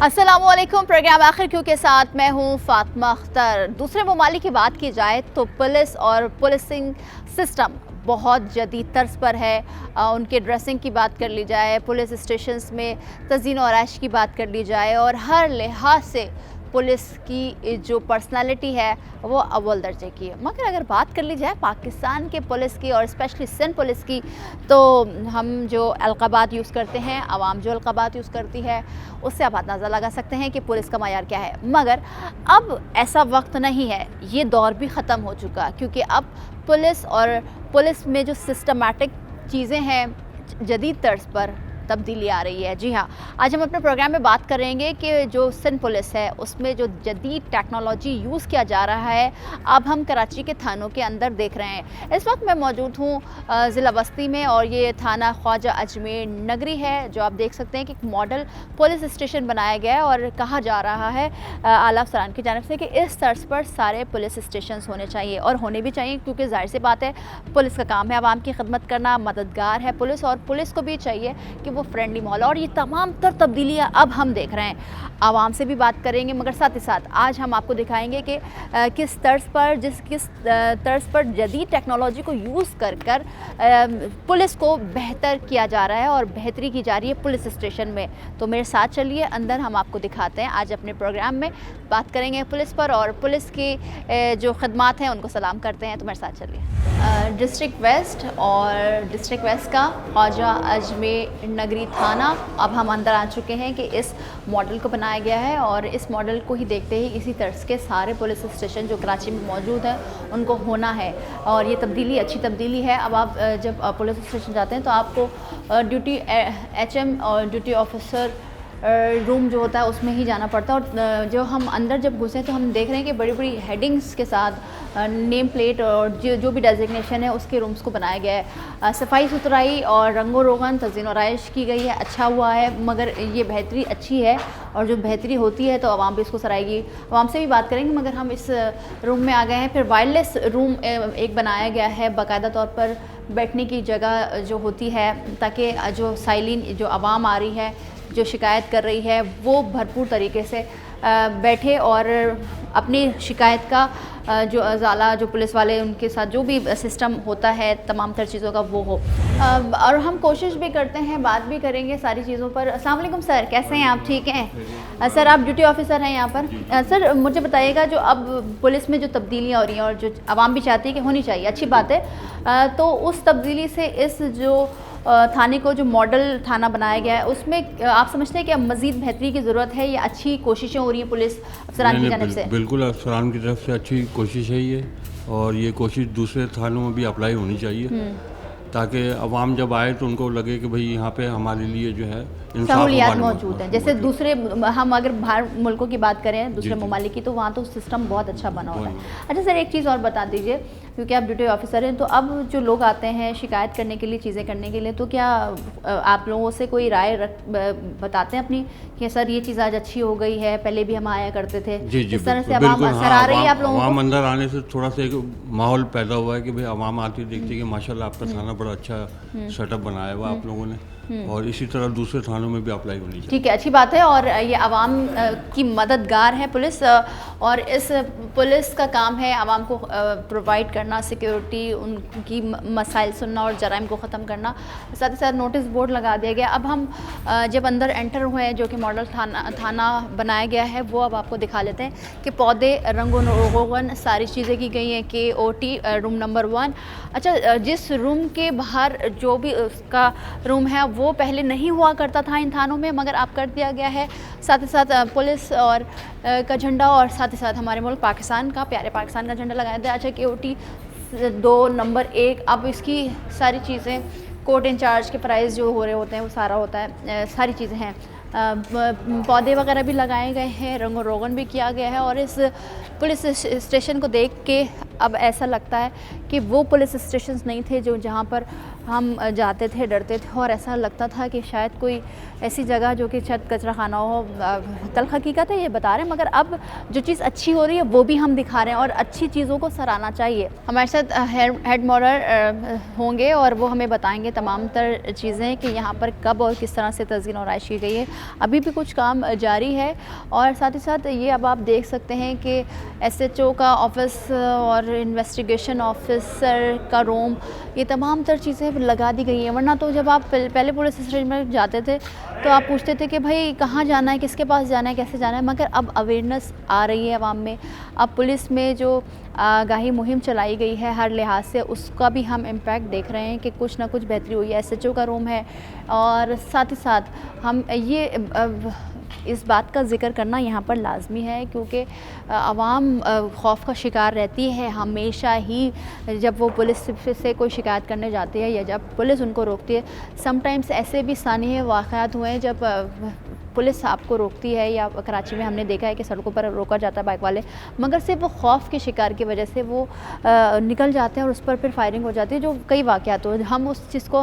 अस्सलामुअलैकुम। प्रोग्राम आखिर क्यों के साथ मैं हूं फातिमा अख्तर। दूसरे ममालिक की बात की जाए तो पुलिस और पुलिसिंग सिस्टम बहुत जदीद तर्ज पर है। उनके ड्रेसिंग की बात कर ली जाए, पुलिस स्टेशंस में तज़ीन और आराइश की बात कर ली जाए, और हर लिहाज से पुलिस की जो पर्सनालिटी है वो अव्वल दर्जे की है। मगर अगर बात कर ली जाए पाकिस्तान के पुलिस की और स्पेशली सिंध पुलिस की, तो हम जो अलक़ाबात यूज़ करते हैं, आवाम जो अलक़ाबात यूज़ करती है, उससे आप अंदाज़ा लगा सकते हैं कि पुलिस का मायार क्या है। मगर अब ऐसा वक्त नहीं है, ये दौर भी ख़त्म हो चुका, क्योंकि अब पुलिस और पुलिस में जो सिस्टमेटिक चीज़ें हैं जदीद तर्ज पर तब्दीली आ रही है। जी हाँ, आज हम अपने प्रोग्राम में बात करेंगे कि जो सिंध पुलिस है उसमें जो जदीद टेक्नोलॉजी यूज़ किया जा रहा है, अब हम कराची के थानों के अंदर देख रहे हैं। इस वक्त मैं मौजूद हूँ ज़िला बस्ती में, और ये थाना ख्वाजा अजमेर नगरी है, जो आप देख सकते हैं कि एक मॉडल पुलिस स्टेशन बनाया गया है। और कहा जा रहा है आला अफसरान की जानिब से कि इस तर्ज पर सारे पुलिस स्टेशन होने चाहिए, और होने भी चाहिए, क्योंकि जाहिर सी बात है पुलिस का काम है आवाम की खिदमत करना, मददगार है पुलिस, और पुलिस को भी चाहिए कि वो फ्रेंडली माहौल। और ये तमाम तर तब्दीलियाँ अब हम देख रहे हैं। आवाम से भी बात करेंगे, मगर साथ ही साथ आज हम आपको दिखाएंगे कि किस तर्ज पर जदीद टेक्नोलॉजी को यूज़ कर पुलिस को बेहतर किया जा रहा है और बेहतरी की जा रही है पुलिस स्टेशन में। तो मेरे साथ चलिए, अंदर हम आपको दिखाते हैं। आज अपने प्रोग्राम में बात करेंगे पुलिस पर, और पुलिस की जो खदमात हैं उनको सलाम करते हैं। तो मेरे साथ चलिए। डिस्ट्रिक्ट वेस्ट और डिस्ट्रिक्ट वेस्ट का ख्वाजा अजमेर नगरी थाना, अब हम अंदर आ चुके हैं कि इस मॉडल को बनाया गया है, और इस मॉडल को ही देखते ही इसी तर्ज के सारे पुलिस स्टेशन जो कराची में मौजूद हैं उनको होना है। और ये तब्दीली अच्छी तब्दीली है। अब आप जब पुलिस स्टेशन जाते हैं तो आपको ड्यूटी HM और ड्यूटी ऑफिसर रूम जो होता है उसमें ही जाना पड़ता है। और जो हम अंदर जब घुसे तो हम देख रहे हैं कि बड़ी बड़ी हेडिंग्स के साथ नेम प्लेट और जो भी डेजिग्नेशन है उसके रूम्स को बनाया गया है। सफाई सुथराई और रंगो रोगन तज़ीन और आराइश की गई है, अच्छा हुआ है। मगर ये बेहतरी अच्छी है, और जो बेहतरी होती है तो आवाम भी इसको सराहेगी। आवाम से भी बात करेंगे, मगर हम इस रूम में आ गए हैं। फिर वायरलेस रूम एक बनाया गया है, बाकायदा तौर पर बैठने की जगह जो होती है, ताकि जो साइलिन जो आवाम आ रही है, जो शिकायत कर रही है, वो भरपूर तरीके से बैठे और अपनी शिकायत का जो अज़ाला जो पुलिस वाले उनके साथ जो भी सिस्टम होता है तमाम तर चीज़ों का वो हो। और हम कोशिश भी करते हैं, बात भी करेंगे सारी चीज़ों पर। अस्सलाम वालेकुम सर, कैसे हैं आप? ठीक हैं सर, आप ड्यूटी ऑफिसर हैं यहाँ पर। सर मुझे बताइएगा, जो अब पुलिस में जो तब्दीलियाँ हो रही हैं और जो आवाम भी चाहती है कि होनी चाहिए, अच्छी बात है, तो उस तब्दीली से इस जो थाने को जो मॉडल थाना बनाया गया है उसमें आप समझते हैं कि अब मज़ीद बेहतरी की ज़रूरत है, या अच्छी कोशिशें हो रही हैं पुलिस अफसरान की जानिब से? बिल्कुल अफसरान की तरफ से अच्छी कोशिश है ये, और ये कोशिश दूसरे थानों में भी अप्लाई होनी चाहिए, ताकि अवाम जब आए तो उनको लगे कि भाई यहाँ पे हमारे लिए जो है सहूलियात मौजूद हैं। जैसे दूसरे, हम अगर बाहर मुल्कों की बात करें, दूसरे ममालिक की, तो वहाँ तो सिस्टम बहुत अच्छा बना होता है। अच्छा सर, एक चीज़ और बता दीजिए, क्योंकि आप ड्यूटी ऑफिसर हैं, तो अब जो लोग आते हैं शिकायत करने के लिए, चीज़ें करने के लिए, तो क्या आप लोगों से कोई राय बताते हैं अपनी कि सर ये चीज़ आज अच्छी हो गई है, पहले भी हम आया करते थे? जी इस तरह से आवाम असर आ रही है आप लोगों को? अंदर आने से थोड़ा सा एक माहौल पैदा हुआ है कि भाई आवाम आती देखती है कि माशाल्लाह आपका थाना बड़ा अच्छा सेटअप बनाया हुआ आप लोगों ने, और इसी तरह दूसरे थानों में भी अप्लाई होनी चाहिए। ठीक है, अच्छी बात है। और ये आवाम की मददगार है पुलिस, और इस पुलिस का काम है आवाम को प्रोवाइड करना सिक्योरिटी, उनकी मसाइल सुनना और जराइम को ख़त्म करना। साथ ही साथ नोटिस बोर्ड लगा दिया गया। अब हम जब अंदर एंटर हुए हैं, जो कि मॉडल थाना बनाया गया है, वो अब आपको दिखा लेते हैं कि पौधे, रंगो रोगन, सारी चीज़ें की गई हैं। KOT room number 1। अच्छा, जिस रूम के बाहर जो भी उसका रूम है वो पहले नहीं हुआ करता था इन थानों में, मगर अब कर दिया गया है। साथ ही साथ पुलिस और का झंडा, और साथ ही साथ हमारे मुल्क पाकिस्तान का, प्यारे पाकिस्तान का झंडा लगाया था। अच्छा, KOT 2 नंबर 1, अब इसकी सारी चीज़ें, कोर्ट इंचार्ज के प्राइस जो हो रहे होते हैं वो सारा होता है, सारी चीज़ें हैं। पौधे वगैरह भी लगाए गए हैं, रंगो रोगन भी किया गया है। और इस पुलिस स्टेशन को देख के अब ऐसा लगता है कि वो पुलिस स्टेशंस नहीं थे जो जहाँ पर हम जाते थे, डरते थे, और ऐसा लगता था कि शायद कोई ऐसी जगह जो कि शायद कचरा खाना हो। तल्ख़ हकीकत है, ये बता रहे हैं, मगर अब जो चीज़ अच्छी हो रही है वो भी हम दिखा रहे हैं और अच्छी चीज़ों को सराहना चाहिए। हमारे साथ हेड मॉडल होंगे और वो हमें बताएंगे तमाम तर चीज़ें कि यहाँ पर कब और किस तरह से तज़कीन और आइश की गई है। अभी भी कुछ काम जारी है और साथ ही साथ ये अब आप देख सकते हैं कि SHO का ऑफिस और इन्वेस्टिगेशन ऑफिसर का रूम, ये तमाम तर चीज़ें लगा दी गई हैं। वरना तो जब आप पहले पुलिस स्टेशन में जाते थे तो आप पूछते थे कि भाई कहाँ जाना है, किसके पास जाना है, कैसे जाना है, मगर अब अवेयरनेस आ रही है आवाम में। अब पुलिस में जो आगाही मुहिम चलाई गई है हर लिहाज से, उसका भी हम इम्पैक्ट देख रहे हैं कि कुछ ना कुछ बेहतरी हुई है। SHO का रूम है और साथ ही साथ हम ये इस बात का ज़िक्र करना यहाँ पर लाजमी है क्योंकि आवाम खौफ का शिकार रहती है हमेशा ही जब वो पुलिस से कोई शिकायत करने जाती है या जब पुलिस उनको रोकती है। समटाइम्स ऐसे भी सानिए वाक़यात हुए हैं जब पुलिस आपको रोकती है, या कराची में हमने देखा है कि सड़कों पर रोका जाता है बाइक वाले, मगर सिर्फ वो खौफ के शिकार की वजह से वो निकल जाते हैं और उस पर फिर फायरिंग हो जाती है, जो कई वाक़यात हो। हम उस चीज़ को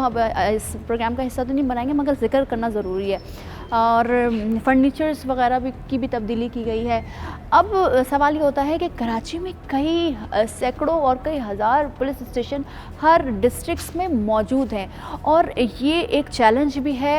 इस प्रोग्राम का हिस्सा तो नहीं बनाएंगे मगर ज़िक्र करना ज़रूरी है। और फर्नीचर्स वगैरह की भी तब्दीली की गई है। अब सवाल ये होता है कि कराची में कई सैकड़ों और कई हज़ार पुलिस स्टेशन हर डिस्ट्रिक्ट्स में मौजूद हैं और ये एक चैलेंज भी है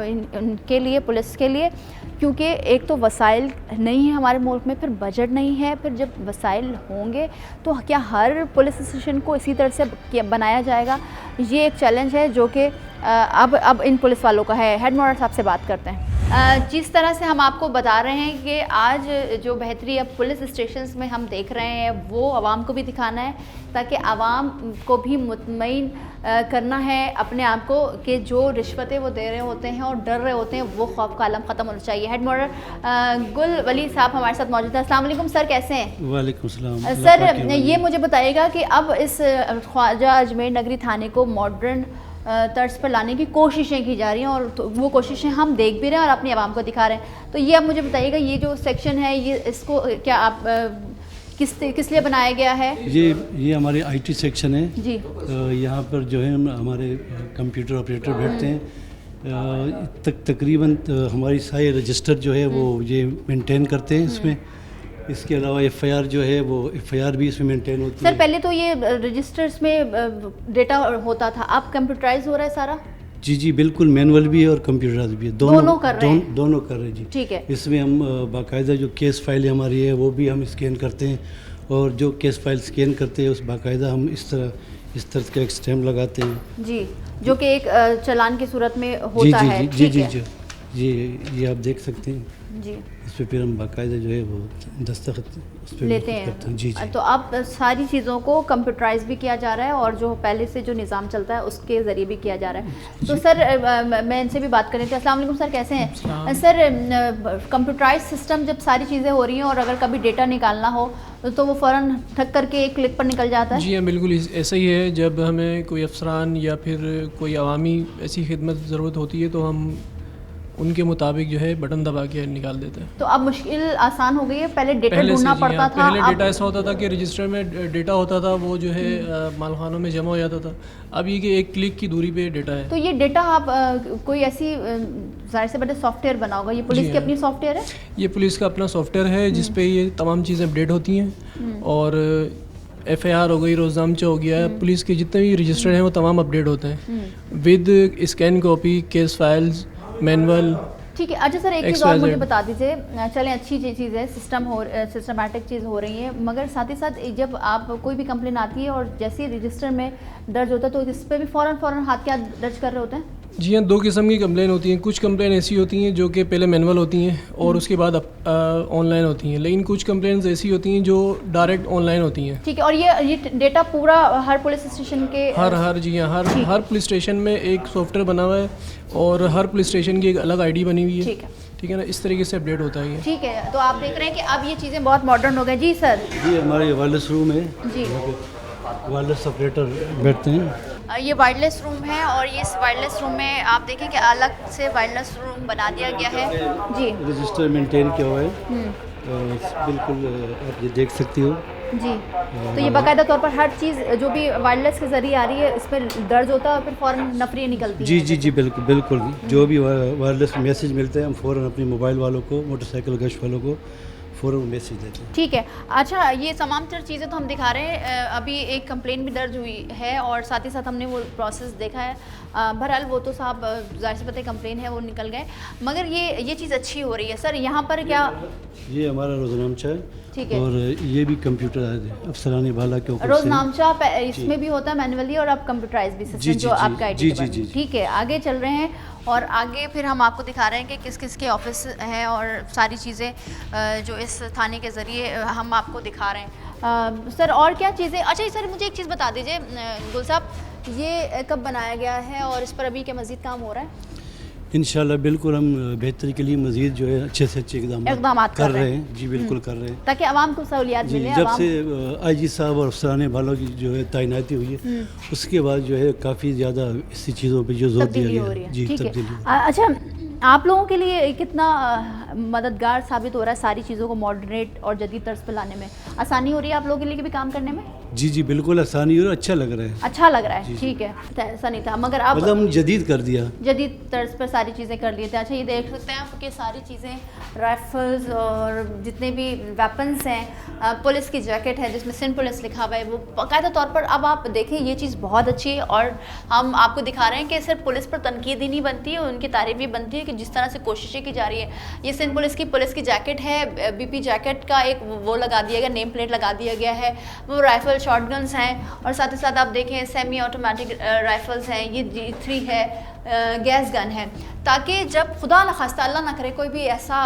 इनके लिए, पुलिस के लिए, क्योंकि एक तो वसाइल नहीं है हमारे मुल्क में, फिर बजट नहीं है। फिर जब वसाइल होंगे तो क्या हर पुलिस स्टेशन को इसी तरह से बनाया जाएगा? ये एक चैलेंज है जो कि अब इन पुलिस वालों का है। हेड मॉडल साहब से बात करते हैं। जिस तरह से हम आपको बता रहे हैं कि आज जो बेहतरी अब पुलिस स्टेशंस में हम देख रहे हैं वो आवाम को भी दिखाना है ताकि आवाम को भी मुतमईन करना है अपने आप को कि जो रिश्वतें वो दे रहे होते हैं और डर रहे होते हैं वो खौफ का आलम ख़त्म होना चाहिए। हेड मॉडल गुल वली साहब हमारे साथ मौजूद है। अस्सलाम वालेकुम सर, कैसे हैं? वालेकुम सलाम। सर ये मुझे बताइएगा कि अब इस ख्वाजा अजमेर नगरी थाने को मॉडर्न तर्ज पर लाने की कोशिशें की जा रही हैं और तो वो कोशिशें हम देख भी रहे हैं और अपनी आवाम को दिखा रहे हैं। तो ये अब मुझे बताइएगा, ये जो सेक्शन है ये इसको क्या आप किस लिए बनाया गया है? ये हमारे IT सेक्शन है जी। यहाँ पर जो है हमारे कंप्यूटर ऑपरेटर बैठते हैं। तकरीबन हमारी सारे रजिस्टर जो है वो ये मेंटेन करते हैं इसमें। इसके अलावा FIR जो है वो FIR भी इसमें मेंटेन होती है। सर पहले तो ये रजिस्टर्स में डेटा होता था, अब कंप्यूटराइज हो रहा है सारा? जी बिल्कुल, मैनुअल भी है और कंप्यूटराइज भी है, दोनों कर रहे हैं। दोनों कर रहे हैं जी। ठीक है। इसमें हम बाकायदा जो केस फाइल हमारी है वो भी हम स्कैन करते हैं और जो केस फाइल स्कैन करते हैं उस बाकायदा हम इस तरह का एक स्टैम्प लगाते हैं जी, जो कि एक चालान की सूरत में होता है। जी ये आप देख सकते हैं जी। इस पर फिर हम बाकायदा जो है वो दस्तखत लेते हैं जी। तो अब सारी चीज़ों को कंप्यूटराइज भी किया जा रहा है और जो पहले से जो निज़ाम चलता है उसके ज़रिए भी किया जा रहा है। तो सर मैं इनसे भी बात करें थी। अस्सलाम वालेकुम सर, कैसे हैं? सर कंप्यूटराइज सिस्टम जब सारी चीज़ें हो रही हैं और अगर कभी डेटा निकालना हो तो वो फ़ौरन ठक करके एक क्लिक पर निकल जाता है? जी हाँ, बिल्कुल ऐसा ही है। जब हमें कोई अफसरान या फिर कोई अवामी ऐसी खिदमत ज़रूरत होती है तो हम उनके मुताबिक जो है बटन दबा के निकाल देते हैं। तो अब मुश्किल आसान हो गई है, पहले डेटा ढूंढना पड़ता था। पहले डेटा ऐसा होता था कि रजिस्टर में डेटा होता था, वो जो है मालखानों में जमा हो जाता था। अब ये कि एक क्लिक की दूरी पे डेटा है। तो ये डेटा आप कोई ऐसी ज़ाहिर से बड़े सॉफ्टवेयर बना होगा, ये पुलिस की अपनी सॉफ्टवेयर है? ये पुलिस का अपना सॉफ्टवेयर है जिस पे ये तमाम चीज़ें अपडेट होती हैं और FIR हो गई, रोज़नामचा हो गया, पुलिस के जितने भी रजिस्टर हैं वो तमाम अपडेट होते हैं with scan copy, case files, manual. ठीक है। अच्छा सर, एक चीज़ और मुझे बता दीजिए, चलें अच्छी चीज़ है, सिस्टमैटिक चीज़ हो रही है, मगर साथ ही साथ जब आप कोई भी कंप्लेन आती है और जैसे ही रजिस्टर में दर्ज होता है तो इस पर भी फ़ौरन हाथ क्या दर्ज कर रहे होते हैं? जी हाँ, दो किस्म की कंप्लेन होती हैं। कुछ कंप्लेन ऐसी होती हैं जो कि पहले मैनुअल होती हैं और उसके बाद ऑनलाइन होती हैं, लेकिन कुछ कंप्लेंट्स ऐसी होती हैं जो डायरेक्ट ऑनलाइन होती हैं। ठीक है। और ये डेटा पूरा हर पुलिस स्टेशन के जी हाँ, हर पुलिस स्टेशन में एक सॉफ्टवेयर बना हुआ है और हर पुलिस स्टेशन की एक अलग ID बनी हुई है। ठीक है ना, इस तरीके से अपडेट होता है ये। ठीक है। तो आप देख रहे हैं कि अब ये चीज़ें बहुत मॉडर्न हो गई। जी सर। जी हमारे वायरलेस रूम है जी, वायरलेस ऑपरेटर बैठते हैं। ये वायरलेस रूम है और ये इस वायरलेस रूम में आप देखें कि अलग से वायरलेस रूम बना दिया गया है जी। रजिस्टर मेंटेन किया हुआ है बिल्कुल, आप ये देख सकती हो। जी, तो ये बाकायदा तौर पर हर चीज़ जो भी वायरलेस के ज़रिए आ रही है इस पर दर्ज होता है और फिर फ़ौरन नफरी निकलती जी है। जी जी बिल्कुल बिल्कुल। जो भी वायरलेस मैसेज मिलते हैं हम फ़ौरन अपने मोबाइल वालों को, मोटरसाइकिल गश्त वालों को फ़ौरन मैसेज देते हैं। ठीक है। अच्छा, ये तमाम तर चीज़ें तो हम दिखा रहे हैं, अभी एक कंप्लेंट भी दर्ज हुई है और साथ ही साथ हमने वो प्रोसेस देखा है। बहरहाल वो तो साहब ज़ाहिर सी बात है कंप्लेन है वो निकल गए, मगर ये चीज़ अच्छी हो रही है। सर यहाँ पर क्या ये हमारा रोज़नामचा है, ठीक है, और ये भी कंप्यूटर अफसरानी भाला के ऊपर से रोज़नामचा इसमें भी होता है मैनुअली और अब कंप्यूटराइज भी सिस्टम जी, जो जी, आपका जी, IT जी, डिपार्टमेंट। जी, जी। ठीक है, आगे चल रहे हैं और आगे फिर हम आपको दिखा रहे हैं कि किस किस के ऑफिस हैं और सारी चीज़ें जो इस थाने के ज़रिए हम आपको दिखा रहे हैं। सर और क्या चीज़ें, अच्छा सर मुझे एक चीज़ बता दीजिए गुल साहब, ये कब बनाया गया है और इस पर अभी क्या मज़ीद काम हो रहा है? इंशाल्लाह बिल्कुल हम बेहतरी के लिए मज़ीद जो है अच्छे से अच्छे इकदाम कर रहे हैं। जी बिल्कुल कर रहे हैं, ताकि आवाम को सहूलियात जी। मिले। जब से IG साहब और अफसरान भालों की जो है तैनाती हुई है उसके बाद जो है काफ़ी ज़्यादा इसी चीज़ों पे जो जोर दिया तब्दीली गया हो रही है। जी ठीक है। तब्दीली। अच्छा, आप लोगों के लिए कितना मददगार साबित हो रहा है सारी चीज़ों को मॉडरेट और जदीद तर्ज पर लाने में? आसानी हो रही है आप लोगों के लिए भी काम करने में? जी जी बिल्कुल आसानी और अच्छा लग रहा है। अच्छा लग रहा है, ठीक है, ऐसा नहीं था मगर अब मतलब हम जदीद कर दिया, जदीद तर्ज पर सारी चीज़ें कर लिए थे। अच्छा, ये देख सकते हैं आप कि सारी चीज़ें, राइफल्स और जितने भी वेपन्स हैं, पुलिस की जैकेट है जिसमें सिंध पुलिस लिखा हुआ है, वो बाकायदा तौर पर अब आप देखें ये चीज़ बहुत अच्छी है। और हम आपको दिखा रहे हैं कि सिर्फ पुलिस पर तनकीद ही नहीं बनती है, उनकी तारीफ भी बनती है कि जिस तरह से कोशिशें की जा रही है। ये सिंध पुलिस की जैकेट है, BP जैकेट का एक वो लगा दिया गया, नेम प्लेट लगा दिया गया है, वो राइफल शॉटगन्स हैं और साथ ही साथ आप देखें सेमी ऑटोमेटिक राइफल्स हैं, ये G3 है, गैस गन है, ताकि जब खुदा न खास्ता अल्लाह ना करे कोई भी ऐसा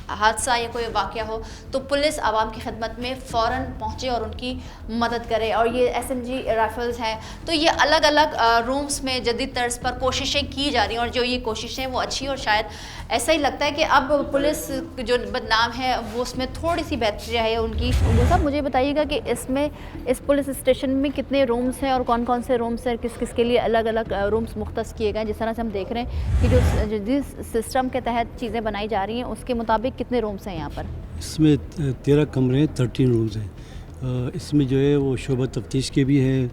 हादसा या कोई वाक़या हो तो पुलिस आवाम की खिदमत में फ़ौरन पहुँचे और उनकी मदद करे। और ये SMG राइफल्स हैं, तो ये अलग अलग रूम्स में जदीद तर्ज पर कोशिशें की जा रही हैं और जो ये कोशिशें वो अच्छी, और शायद ऐसा ही लगता है कि अब पुलिस जो बदनाम है वो उसमें थोड़ी सी बेहतरी है उनकी। वो सब मुझे बताइएगा कि इसमें इस पुलिस स्टेशन में कितने रूम्स हैं और कौन कौन से रूम्स हैं, किस किस के लिए अलग अलग रूम्स मुख्तस किए गए, जिस तरह से हम देख रहे हैं कि जो जिस सिस्टम के तहत चीज़ें बनाई जा रही हैं उसके मुताबिक कितने रूम्स हैं यहाँ पर? इसमें 13 कमरे हैं, 13 रूम्स हैं। इसमें जो है वो शोबा तफ्तीश के भी है,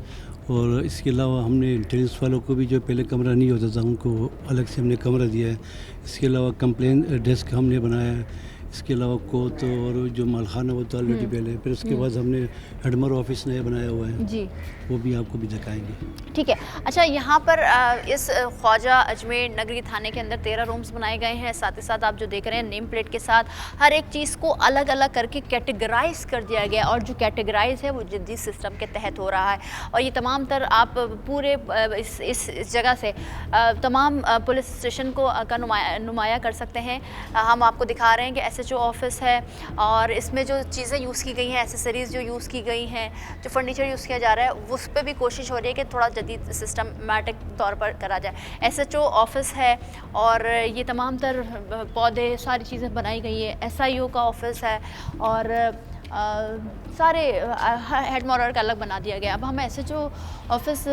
और इसके अलावा हमने इंटेलिजेंस वालों को भी जो पहले कमरा नहीं होता था उनको अलग से हमने कमरा दिया है। इसके अलावा कंप्लेन डेस्क हमने बनाया है। इसके अलावा कोर्ट और जो मालखाना वो तो ऑलरेडी पहले है। फिर उसके बाद हमने हेडमर ऑफिस नया बनाया हुआ है जी, वो भी आपको भी दिखाएंगे। ठीक है। अच्छा, यहाँ पर इस ख्वाजा अजमेर नगरी थाने के अंदर 13 रूम्स बनाए गए हैं। साथ ही साथ आप जो देख रहे हैं नेम प्लेट के साथ हर एक चीज़ को अलग अलग करके कैटेगराइज कर दिया गया, और जो कैटेगराइज है वो जदीद सिस्टम के तहत हो रहा है। और ये तमाम तर आप पूरे इस जगह से तमाम पुलिस स्टेशन को का नुमाया कर सकते हैं। हम आपको दिखा रहे हैं कि SHO ऑफिस है और इसमें जो चीज़ें यूज़ की गई हैं, एसेसरीज़ जो यूज़ की गई हैं, जो फर्नीचर यूज़ किया जा रहा है, उस पर भी कोशिश हो रही है कि थोड़ा जदीद सिस्टमैटिक तौर पर करा जाए। SHO ऑफिस है और ये तमाम तर पौधे सारी चीज़ें बनाई गई है। SIO का ऑफिस है और सारे हेड मॉडल का अलग बना दिया गया। अब हम SHO ऑफिस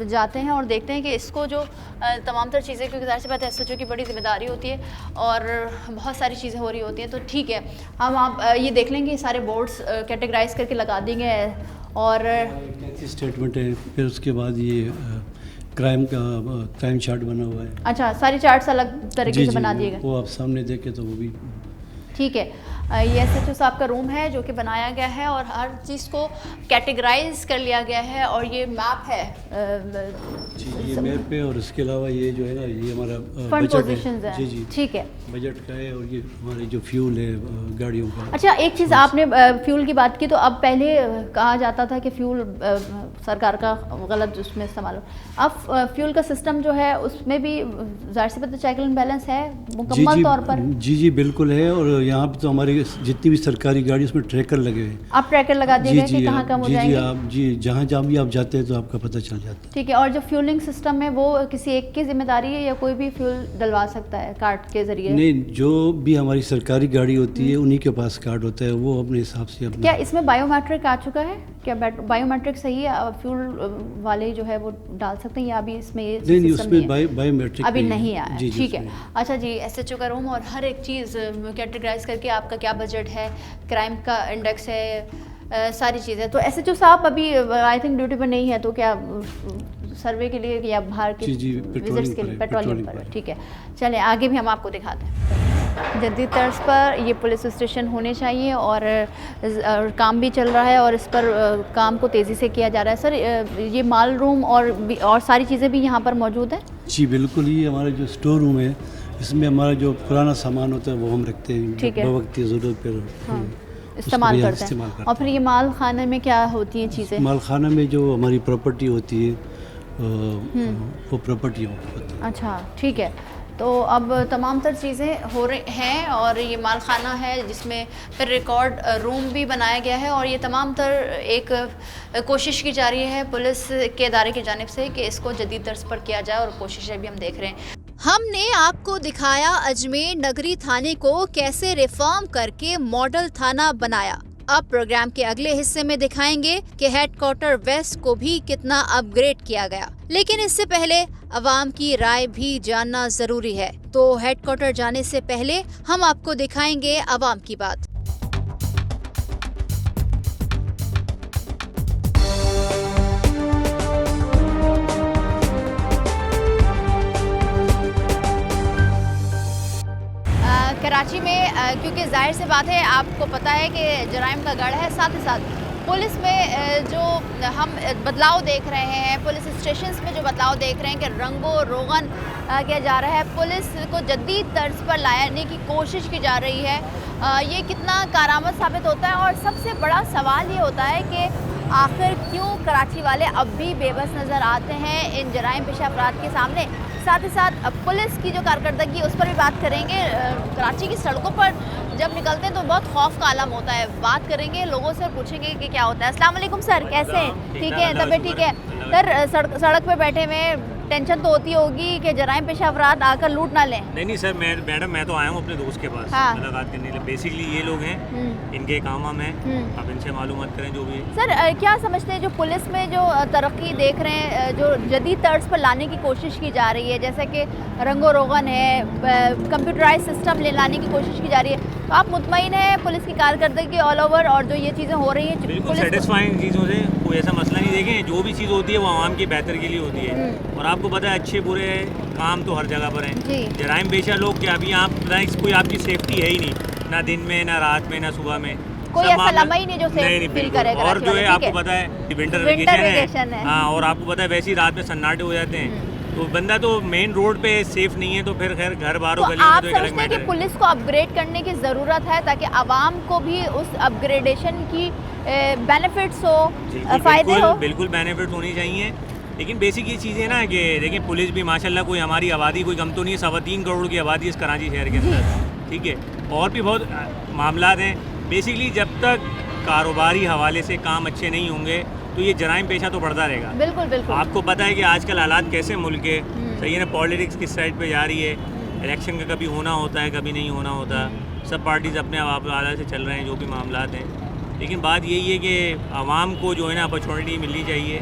जाते हैं और देखते हैं कि इसको जो तमाम तर चीज़ें, क्योंकि ज़ाहिर सी बात है SHO की बड़ी जिम्मेदारी होती है और बहुत सारी चीज़ें हो रही होती हैं, तो ठीक है हम आप ये देख लेंगे सारे बोर्ड्स कैटेगराइज करके लगा देंगे। और स्टेटमेंट है, फिर उसके बाद ये क्राइम चार्ट बना हुआ है। अच्छा, सारी चार्ट्स अलग तरीके से बना दिए गए, वो आप सामने देखें तो वो भी ठीक है। ये SHO साहब का रूम है जो कि बनाया गया है और हर चीज़ को कैटेगराइज कर लिया गया है। और ये मैप है जी, ये मैप है, और इसके अलावा ये जो है ना ये हमारा फंड बजट पोजीशंस है। है, जी जी ठीक है, बजट का है, और ये हमारे जो फ्यूल है गाड़ियों का। अच्छा, एक चीज़ आपने फ्यूल की बात की, तो अब पहले कहा जाता था कि फ्यूल सरकार का गलत उसमें इस्तेमाल हो, अब फ्यूल का सिस्टम जो है उसमें भी ज़ाहिर सी बात है चेक एंड बैलेंस है मुकम्मल तौर पर। जी जी बिल्कुल है, और यहाँ पे तो हमारी जितनी भी सरकारी गाड़ी उसमें ट्रैकर लगे हुए हैं। आप ट्रैकर लगा दिए कि कहाँ कम हो जाएंगे? आप जी जहाँ जहाँ भी आप जाते हैं तो आपका पता चल जाता है। ठीक है। और जो फ्यूलिंग सिस्टम है वो किसी एक की जिम्मेदारी है या कोई भी फ्यूल डलवा सकता है कार्ड के जरिए? नहीं, जो भी हमारी सरकारी गाड़ी होती है उन्हीं के पास कार्ड होता है, वो अपने हिसाब से अपना। क्या इसमें बायोमेट्रिक आ चुका है? क्या बायोमेट्रिक सही है? फ्यूल वाले जो है वो डाल सकते हैं या अभी इसमें ये नहीं, उसमें बायोमेट्रिक अभी नहीं आया? ठीक है। उसमें। अच्छा जी, SHO का रूम और हर एक चीज़ कैटेगराइज करके आपका क्या बजट है, क्राइम का इंडेक्स है, सारी चीज़ें। तो एसएचओ साहब अभी आई थिंक ड्यूटी पर नहीं है, तो क्या सर्वे के लिए या बाहर के जी विजिट्स के लिए पेट्रोलिंग पर पर। ठीक है। चलें आगे भी हम आपको दिखाते हैं। जदीद तर्ज पर ये पुलिस स्टेशन होने चाहिए और काम भी चल रहा है और इस पर काम को तेज़ी से किया जा रहा है। सर ये माल रूम और सारी चीज़ें भी यहाँ पर मौजूद हैं? जी बिल्कुल, ये हमारा जो स्टोर रूम है, इसमें हमारा जो पुराना सामान होता है वो हम रखते हैं, ठीक है। वक्त ज़रूरत पर इस्तेमाल करते हैं। और फिर ये माल खाने में क्या होती हैं चीज़ें? माल खाना में जो हमारी प्रॉपर्टी होती है वो प्रॉपर्टी होती है। अच्छा ठीक है। तो अब तमाम तर चीज़ें हो रही हैं और ये माल खाना है जिसमें फिर रिकॉर्ड रूम भी बनाया गया है और ये तमाम तर एक कोशिश की जा रही है पुलिस के इदारे की जानिब से कि इसको जदीद तर्ज पर किया जाए और कोशिशें भी हम देख रहे हैं। हमने आपको दिखाया अजमेर नगरी थाने को कैसे रिफॉर्म करके मॉडल थाना बनाया। अब प्रोग्राम के अगले हिस्से में दिखाएंगे कि हेडक्वार्टर वेस्ट को भी कितना अपग्रेड किया गया। लेकिन इससे पहले अवाम की राय भी जानना जरूरी है, तो हेडक्वार्टर जाने से पहले हम आपको दिखाएंगे अवाम की बात। कराची में क्योंकि जाहिर सी बात है, आपको पता है कि जराइम का गढ़ है, साथ ही साथ पुलिस में जो हम बदलाव देख रहे हैं, पुलिस स्टेशंस में जो बदलाव देख रहे हैं कि रंगो रोगन किया जा रहा है, पुलिस को जदीद तर्ज पर लाने की कोशिश की जा रही है, ये कितना कारआमद साबित होता है। और सबसे बड़ा सवाल ये होता है कि आखिर क्यों कराची वाले अब भी बेबस नज़र आते हैं इन जराइम पेशा अफराद के सामने। साथ ही साथ पुलिस की जो कारकर्दगी उस पर भी बात करेंगे। कराची की सड़कों पर जब निकलते हैं तो बहुत खौफ का आलम होता है। बात करेंगे लोगों से, पूछेंगे कि क्या होता है। अस्सलाम वालेकुम सर, कैसे हैं? ठीक है, तबीयत ठीक है? सर सड़क पे बैठे हुए टेंशन तो होती होगी कि जराइम पेशा अफराद आकर लूट ना लें। नहीं सर, मैडम मैं तो आया हूँ अपने दोस्त के पास मुलाकात करने के लिए। बेसिकली ये लोग हैं, इनके काम हम हैं, आप इनसे मालूमात करें जो भी। सर क्या समझते हैं जो पुलिस में जो तरक्की देख रहे हैं, जो जदीद तर्ज पर लाने की कोशिश की जा रही है, जैसे कि रंगो रोगन है, कंप्यूटराइज सिस्टम ले लाने की कोशिश की जा रही है, तो आप मुतमईन हैं पुलिस की कारकर्दगी ऑल ओवर और जो ये चीज़ें हो रही हैं? बिल्कुल सेटिस्फाइंग चीज़ों से कोई ऐसा मसला नहीं। देखें, जो भी चीज़ होती है वो आवाम की बेहतर के लिए होती है और आपको पता है अच्छे बुरे काम तो हर जगह पर हैं। जराइम पेशा लोग क्या, अभी आप बताएं, कोई आपकी सेफ्टी है ही नहीं, ना दिन में, ना रात में, ना सुबह में, कोई ऐसा लम्हा ही नहीं जो सेफ फील करेगा। और जो है आपको पता है विंटर वेकेशन है, हाँ, और आपको पता है वैसे ही रात में सन्नाटे हो जाते हैं, तो बंदा तो मेन रोड पे सेफ नहीं है, तो फिर खैर घर बाहरों तो आप समझते हैं कि पुलिस को अपग्रेड करने की ज़रूरत है ताकि आवाम को भी उस अपग्रेडेशन की बेनिफिट्स हो, फ़ायदे हो? बिल्कुल बेनिफिट होनी चाहिए, लेकिन बेसिक ये चीज़ें ना कि देखिए पुलिस भी माशाल्लाह कोई हमारी आबादी कोई कम तो नहीं है, 3.25 करोड़ की आबादी है इस कराची शहर के अंदर, ठीक है, और भी बहुत मामला हैं। बेसिकली जब तक कारोबारी हवाले से काम अच्छे नहीं होंगे तो ये जराइम पेशा तो बढ़ता रहेगा। बिल्कुल बिल्कुल। आपको पता है कि आजकल हालात कैसे मुल्क के, सही है ना, पॉलिटिक्स किस साइड पे जा रही है, इलेक्शन का कभी होना होता है कभी नहीं होना होता, सब पार्टीज अपने हालात से चल रहे हैं जो भी मामला हैं, लेकिन बात यही है कि आवाम को जो है ना अपॉर्चुनिटी मिलनी चाहिए,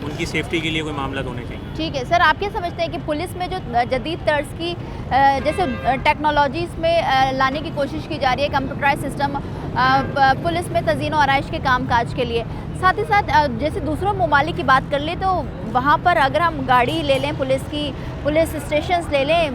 उनकी सेफ्टी के लिए कोई मामला होने चाहिए। ठीक है सर, आप क्या समझते हैं कि पुलिस में जो जदीद तर्ज की जैसे टेक्नोलॉजीज़ में लाने की कोशिश की जा रही है, कंप्यूटराइज सिस्टम पुलिस में तज़ीन और आराइश के कामकाज के लिए, साथ ही साथ जैसे दूसरों ममालिक की बात कर लें तो वहाँ पर अगर हम गाड़ी ले लें पुलिस की, पुलिस स्टेशंस ले लें,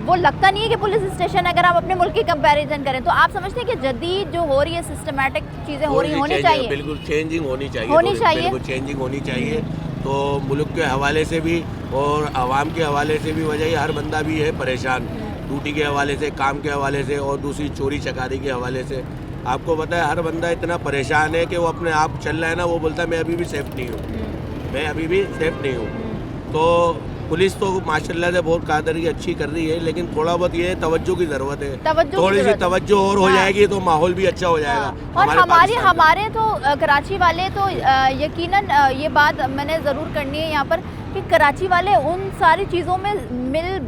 वो लगता नहीं है कि पुलिस स्टेशन अगर आप अपने मुल्क की कंपैरिजन करें, तो आप समझते हैं कि जदीद जो हो रही है सिस्टमेटिक चीज़ें हो रही होनी चाहिए? बिल्कुल चेंजिंग होनी चाहिए, बिल्कुल चेंजिंग होनी चाहिए। तो मुल्क के हवाले से भी और आवाम के हवाले से भी वजह हर बंदा भी है परेशान, ड्यूटी के हवाले से, काम के हवाले से और दूसरी चोरी चकारी के हवाले से। आपको पता है हर बंदा इतना परेशान है कि वो अपने आप चल रहा है ना, वो बोलता है मैं अभी भी सेफ नहीं हूँ, मैं अभी भी सेफ नहीं हूँ। तो पुलिस तो माशाल्लाह से बहुत कादरी अच्छी कर रही है, लेकिन थोड़ा बहुत ये तवज्जो की ज़रूरत है, थोड़ी सी तवज्जो और हो जाएगी तो माहौल भी अच्छा हो जाएगा। और हमारे तो कराची वाले तो यकीनन ये बात मैंने ज़रूर करनी है यहाँ पर कि कराची वाले उन सारी चीज़ों में मिल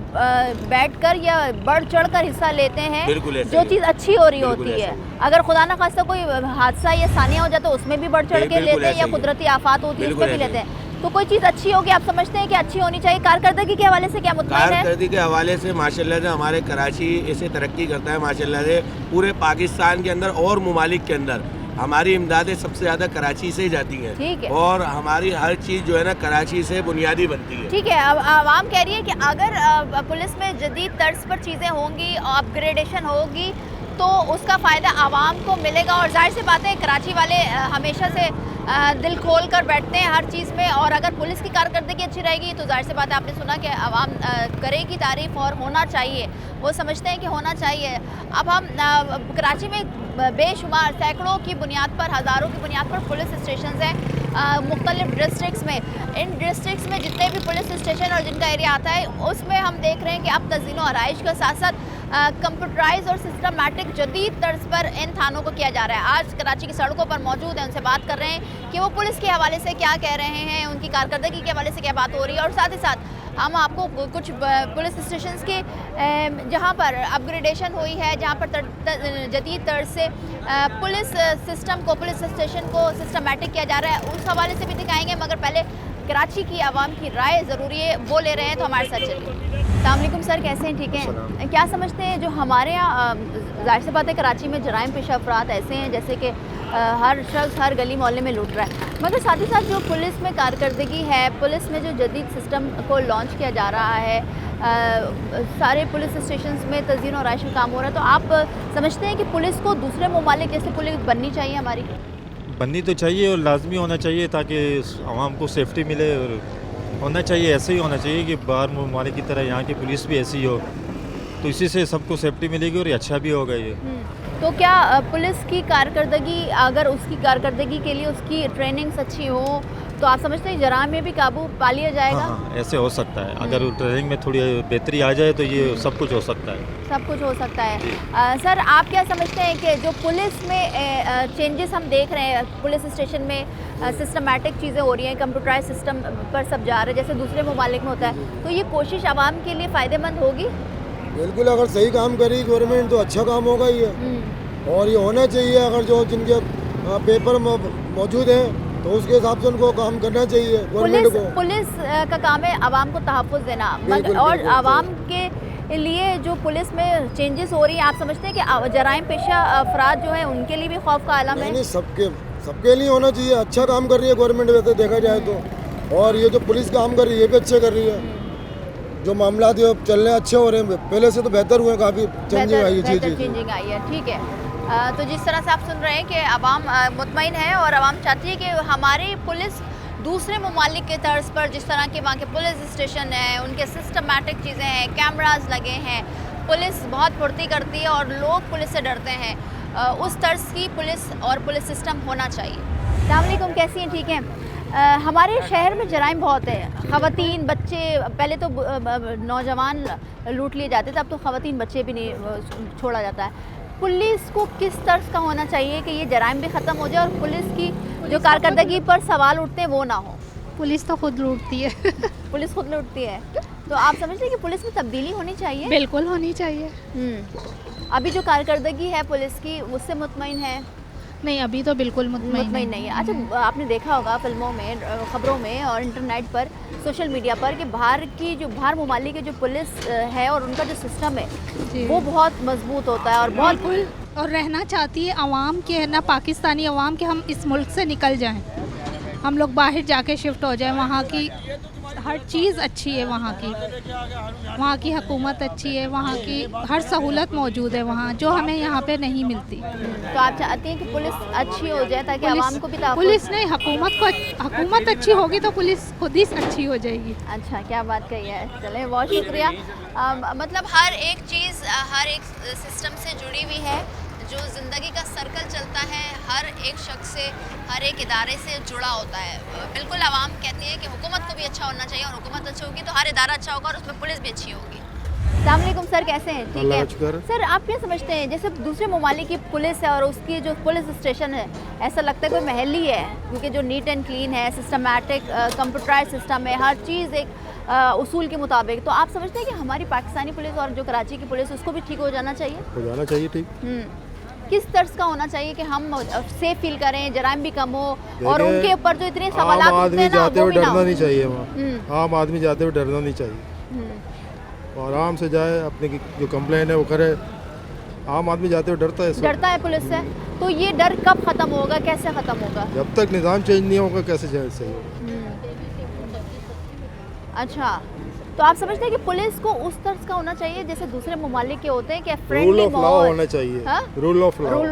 बैठकर या बढ़ चढ़ कर हिस्सा लेते हैं जो चीज़ अच्छी हो रही होती है। अगर खुदा न खास्ता कोई हादसा या सानिया हो जाए तो उसमें भी बढ़ चढ़ के लेते हैं, या कुदरती आफात होती है उसमें भी लेते हैं। तो कोई चीज़ अच्छी होगी, आप समझते हैं कि अच्छी होनी चाहिए। कारकर्दगी के हवाले से क्या मुद्दा है? कारकर्दगी के हवाले से माशाल्लाह से हमारे कराची ऐसे तरक्की करता है माशाल्लाह से, पूरे पाकिस्तान के अंदर और ममालिक के अंदर हमारी इमदादें सबसे ज़्यादा कराची से ही जाती हैं। ठीक है। और हमारी हर चीज़ जो है ना कराची से बुनियादी बनती है। ठीक है, अब आवाम कह रही है कि अगर पुलिस में जदीद तर्ज पर चीज़ें होंगी, अपग्रेडेशन होगी, तो उसका फ़ायदा आवाम को मिलेगा। और जाहिर सी बात है, कराची वाले हमेशा से दिल खोल कर बैठते हैं हर चीज़ में, और अगर पुलिस की कारकर्दगी अच्छी रहेगी तो जाहिर सी बात है, आपने सुना कि आवाम करेगी तारीफ़ और होना चाहिए, वो समझते हैं कि होना चाहिए। अब हम कराची में बेशुमार सैकड़ों की बुनियाद पर, हज़ारों की बुनियाद पर पुलिस स्टेशन हैं मुख्तलिफ डिस्ट्रिक्स में। इन डिस्ट्रिक्स में जितने भी पुलिस स्टेशन और जिनका एरिया आता है, उसमें हम देख रहे हैं कि अब तज़ीन व आराइश के साथ साथ कंप्यूटराइज और सिस्टमैटिक जदीद तर्ज पर इन थानों को किया जा रहा है। आज कराची की सड़कों पर मौजूद हैं, उनसे बात कर रहे हैं कि वो पुलिस के हवाले से क्या कह रहे हैं, उनकी कारकर्दगी के हवाले से क्या बात हो रही है। और साथ ही साथ हम आपको कुछ पुलिस स्टेशंस के जहां पर अपग्रेडेशन हुई है, जहां पर जदीद तर्ज से पुलिस सिस्टम को, पुलिस स्टेशन को सिस्टमैटिक किया जा रहा है, उस हवाले से भी दिखाएंगे। मगर पहले कराची की आवाम की राय ज़रूरी है, वो ले रहे हैं, तो हमारे साथ चलिए। अस्सलामुअलैकुम सर, कैसे हैं? ठीक हैं? क्या समझते हैं जो हमारे यहाँ ज़ाहिर सी बात है कराची में जराइम पेश अफराद ऐसे हैं जैसे कि हर शख्स हर गली मोहल्ले में लूट रहा है, मगर साथ ही साथ जो पुलिस में कारकर्दगी है, पुलिस में जो जदीद सिस्टम को लॉन्च किया जा रहा है, सारे पुलिस स्टेशन में तज़ीन और आराइश का काम हो रहा है, तो आप समझते हैं कि पुलिस को दूसरे ममालिक जैसे पुलिस बननी चाहिए? हमारी बननी तो चाहिए और लाजमी होना चाहिए ताकि आवाम को सेफ्टी मिले, और होना चाहिए, ऐसे ही होना चाहिए कि बाहर ममालिक की तरह यहाँ की पुलिस भी ऐसी हो, तो इसी से सबको सेफ्टी मिलेगी और ये अच्छा भी होगा ये। तो क्या पुलिस की कारकर्दगी, अगर उसकी कारकर्दगी के लिए उसकी ट्रेनिंग्स अच्छी हो, तो आप समझते हैं जराइम में भी काबू पा लिया जाएगा? हाँ, ऐसे हो सकता है। अगर ट्रेनिंग में थोड़ी बेहतरी आ जाए तो ये सब कुछ हो सकता है। सब कुछ हो सकता है। सर, आप क्या समझते हैं कि जो पुलिस में चेंजेस हम देख रहे हैं, पुलिस स्टेशन में सिस्टमैटिक चीज़ें हो रही हैं, कंप्यूटराइज सिस्टम पर सब जा रहे हैं जैसे दूसरे ममालिक में होता है, तो ये कोशिश आवाम के लिए फ़ायदेमंद होगी? बिल्कुल, अगर सही काम करेगी गवर्नमेंट तो अच्छा काम होगा ये, और ये होना चाहिए। अगर जो जिनके पेपर मौजूद हैं तो उसके हिसाब से उनको काम करना चाहिए गवर्नमेंट को। पुलिस का काम है आवाम को तहफ़्फ़ुज़ देना, और आवाम के लिए जो पुलिस में चेंजेस हो रही हैं, आप समझते हैं कि जराइम पेशा अफराद जो हैं उनके लिए भी खौफ का आलम है? नहीं, सबके लिए होना चाहिए। अच्छा काम कर रही है गवर्नमेंट वैसे देखा जाए तो, और ये जो पुलिस काम कर रही है ये भी अच्छे कर रही है। जो मामला थे चल रहे अच्छे हो रहे हैं, पहले से तो बेहतर हुए, काफ़ी चेंजिंग आई है। चेंजिंग आई है, ठीक है। तो जिस तरह से आप सुन रहे हैं कि आवाम मुतमईन है और आवाम चाहती है कि हमारी पुलिस दूसरे ममालिक के तर्ज पर, जिस तरह के वहाँ के पुलिस स्टेशन है, उनके सिस्टमैटिक चीज़ें हैं, कैमरास लगे हैं, पुलिस बहुत फुर्ती करती है और लोग पुलिस से डरते हैं, उस तर्ज की पुलिस और पुलिस सिस्टम होना चाहिए। अस्सलाम वालेकुम, कैसी हैं? ठीक हैं। हमारे शहर में जराइम बहुत है, ख़वातीन, बच्चे, पहले तो नौजवान लूट लिए जाते थे, अब तो ख़वातीन बच्चे भी नहीं छोड़ा जाता है। पुलिस को किस तर्ज का होना चाहिए कि ये जराइम भी ख़त्म हो जाए और पुलिस की जो कारकर्दगी पर सवाल उठते हैं वो ना हो? पुलिस तो खुद लूटती है। पुलिस खुद लूटती है, तो आप समझते हैं कि पुलिस में तब्दीली होनी चाहिए? बिल्कुल होनी चाहिए। अभी जो कारकर्दगी है पुलिस की, उससे मुतमईन है? नहीं, अभी तो बिल्कुल मुतमईन नहीं है। अच्छा, आपने देखा होगा फिल्मों में, ख़बरों में और इंटरनेट पर, सोशल मीडिया पर कि बाहर ममालिक की जो पुलिस है और उनका जो सिस्टम है वो बहुत मजबूत होता है और बहुत और रहना चाहती है आवाम के, है ना, पाकिस्तानी आवाम के हम इस मुल्क से निकल जाएं, हम लोग बाहर जाके शिफ्ट हो जाएं। वहाँ की हर चीज़ अच्छी है, वहाँ की हुकूमत अच्छी है, वहाँ की हर सहूलत मौजूद है वहाँ, जो हमें यहाँ पे नहीं मिलती। तो आप चाहती हैं कि पुलिस अच्छी हो जाए ताकि आवाम को भी पुलिस नहीं, हुकूमत अच्छी होगी तो पुलिस खुद ही अच्छी हो जाएगी। अच्छा, क्या बात कही है। चले, बहुत शुक्रिया। मतलब हर एक चीज़ हर एक सिस्टम से जुड़ी हुई है, जो ज़िंदगी का सर्कल चलता है हर एक शख्स से, हर एक इदारे से जुड़ा होता है। बिल्कुल, आवाम कहती है कि हुकूमत को भी अच्छा होना चाहिए, और हुकूमत अच्छी होगी तो हर इदारा अच्छा होगा और उसमें पुलिस भी अच्छी होगी। अस्सलाम वालेकुम सर, कैसे हैं? ठीक है। सर, आप क्या समझते हैं, जैसे दूसरे ममालिक की पुलिस है और उसकी जो पुलिस स्टेशन है, ऐसा लगता है कोई महल ही है, क्योंकि जो नीट एंड क्लीन है, सिस्टमैटिक कंप्यूटराइज सिस्टम है, हर चीज़ एक उसूल के मुताबिक, तो आप समझते हैं कि हमारी पाकिस्तानी पुलिस और जो कराची की पुलिस, उसको भी ठीक हो जाना चाहिए? हो जाना चाहिए, ठीक। किस तर्ज का होना चाहिए कि हम सेफ फील करें, जराइम भी कम हो और उनके ऊपर जो इतने सवाल उठते हैं ना, वो भी ना हो? डरना नहीं चाहिए वहाँ, आम आदमी जाते हुए डरना नहीं चाहिए, आराम से जाए, अपनी जो कंप्लेंट है वो करे, आम आदमी जाते हुए डरता है सर। डरता है पुलिस से, तो ये डर कब खत्म होगा, कैसे खत्म होगा? जब तक निज़ाम चेंज नहीं होगा कैसे सही होगा। अच्छा, तो आप समझते हैं कि पुलिस को उस तर्ज का होना चाहिए जैसे दूसरे ममालिक के होते हैं कि रूल फ्रेंडली ऑफ लॉ होना चाहिए। हाँ? Rule of law.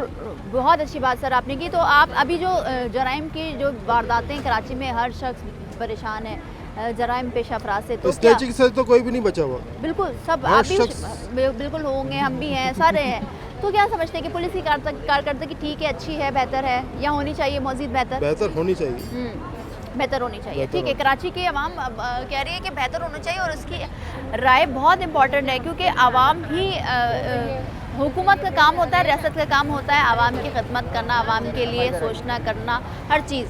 बहुत अच्छी बात सर आपने की। तो आप अभी जो जराइम की जो वारदातें कराची में, हर शख्स परेशान है जराइम पेशा अफराद से, तो क्या स्नैचिंग से तो कोई भी नहीं बचा हुआ। बिल्कुल सब हर आप भी शख्स- बिल्कुल होंगे, हम भी हैं, सारे हैं। तो क्या समझते हैं कि पुलिस की कारकर्दगी ठीक है, अच्छी है, बेहतर है, या होनी चाहिए मज़ीद बेहतर? बेहतर होनी चाहिए। बेहतर होनी चाहिए, बेहतर ठीक है। कराची की आवाम कह रही है कि बेहतर होना चाहिए, और उसकी राय बहुत इंपॉर्टेंट है, क्योंकि आवाम ही हुकूमत का काम होता है, रियासत का काम होता है आवाम की खिदमत करना, आवाम के लिए सोचना, करना, हर चीज़।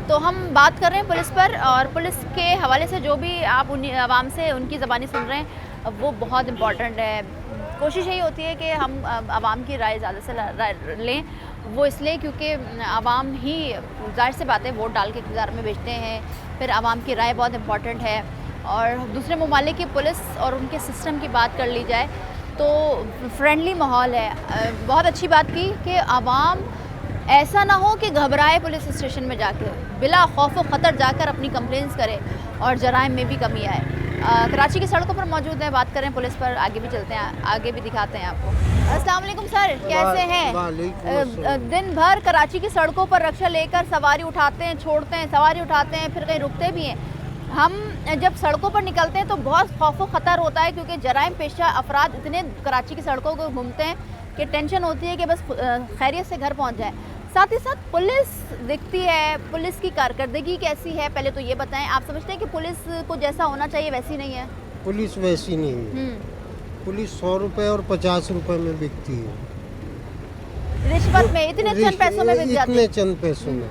तो हम बात कर रहे हैं पुलिस पर, और पुलिस के हवाले से जो भी आप आवाम से उनकी ज़बानी सुन रहे हैं वो बहुत इम्पॉर्टेंट है। कोशिश यही होती है कि हम आवाम की राय ज़्यादा से लें, वो इसलिए क्योंकि आवाम ही ज़ाहिर सी बात है वोट डाल के इक़्तिदार में भेजते हैं, फिर आवाम की राय बहुत इम्पॉर्टेंट है। और दूसरे ममालिक की पुलिस और उनके सिस्टम की बात कर ली जाए तो फ्रेंडली माहौल है। बहुत अच्छी बात की कि आवाम ऐसा ना हो कि घबराए पुलिस स्टेशन में जाकर, बिला खौफ व ख़तर जाकर अपनी कंप्लेंट्स करे और जराइम में भी कमी आए। कराची की सड़कों पर मौजूद हैं, बात करें पुलिस पर, आगे भी चलते हैं, आगे भी दिखाते हैं आपको। अस्सलाम वालेकुम सर, कैसे हैं? दिन भर कराची की सड़कों पर रक्षा लेकर सवारी उठाते हैं, छोड़ते हैं, सवारी उठाते हैं, फिर कहीं रुकते भी हैं। हम जब सड़कों पर निकलते हैं तो बहुत खौफ व ख़तर होता है, क्योंकि जराइम पेशा अफराद इतने कराची की सड़कों को घूमते हैं कि टेंशन होती है कि बस खैरियत से घर पहुँच जाए। साथ ही साथ पुलिस दिखती है, पुलिस की कारकर्दगी कैसी है, पहले तो ये बताएं। आप समझते हैं कि पुलिस को जैसा होना चाहिए वैसी नहीं है? पुलिस वैसी नहीं है। पुलिस 100 रुपए और 50 रुपए में बिकती है, रिश्वत में, इतने चंद पैसों में बिक जाती है। इतने चंद पैसों में।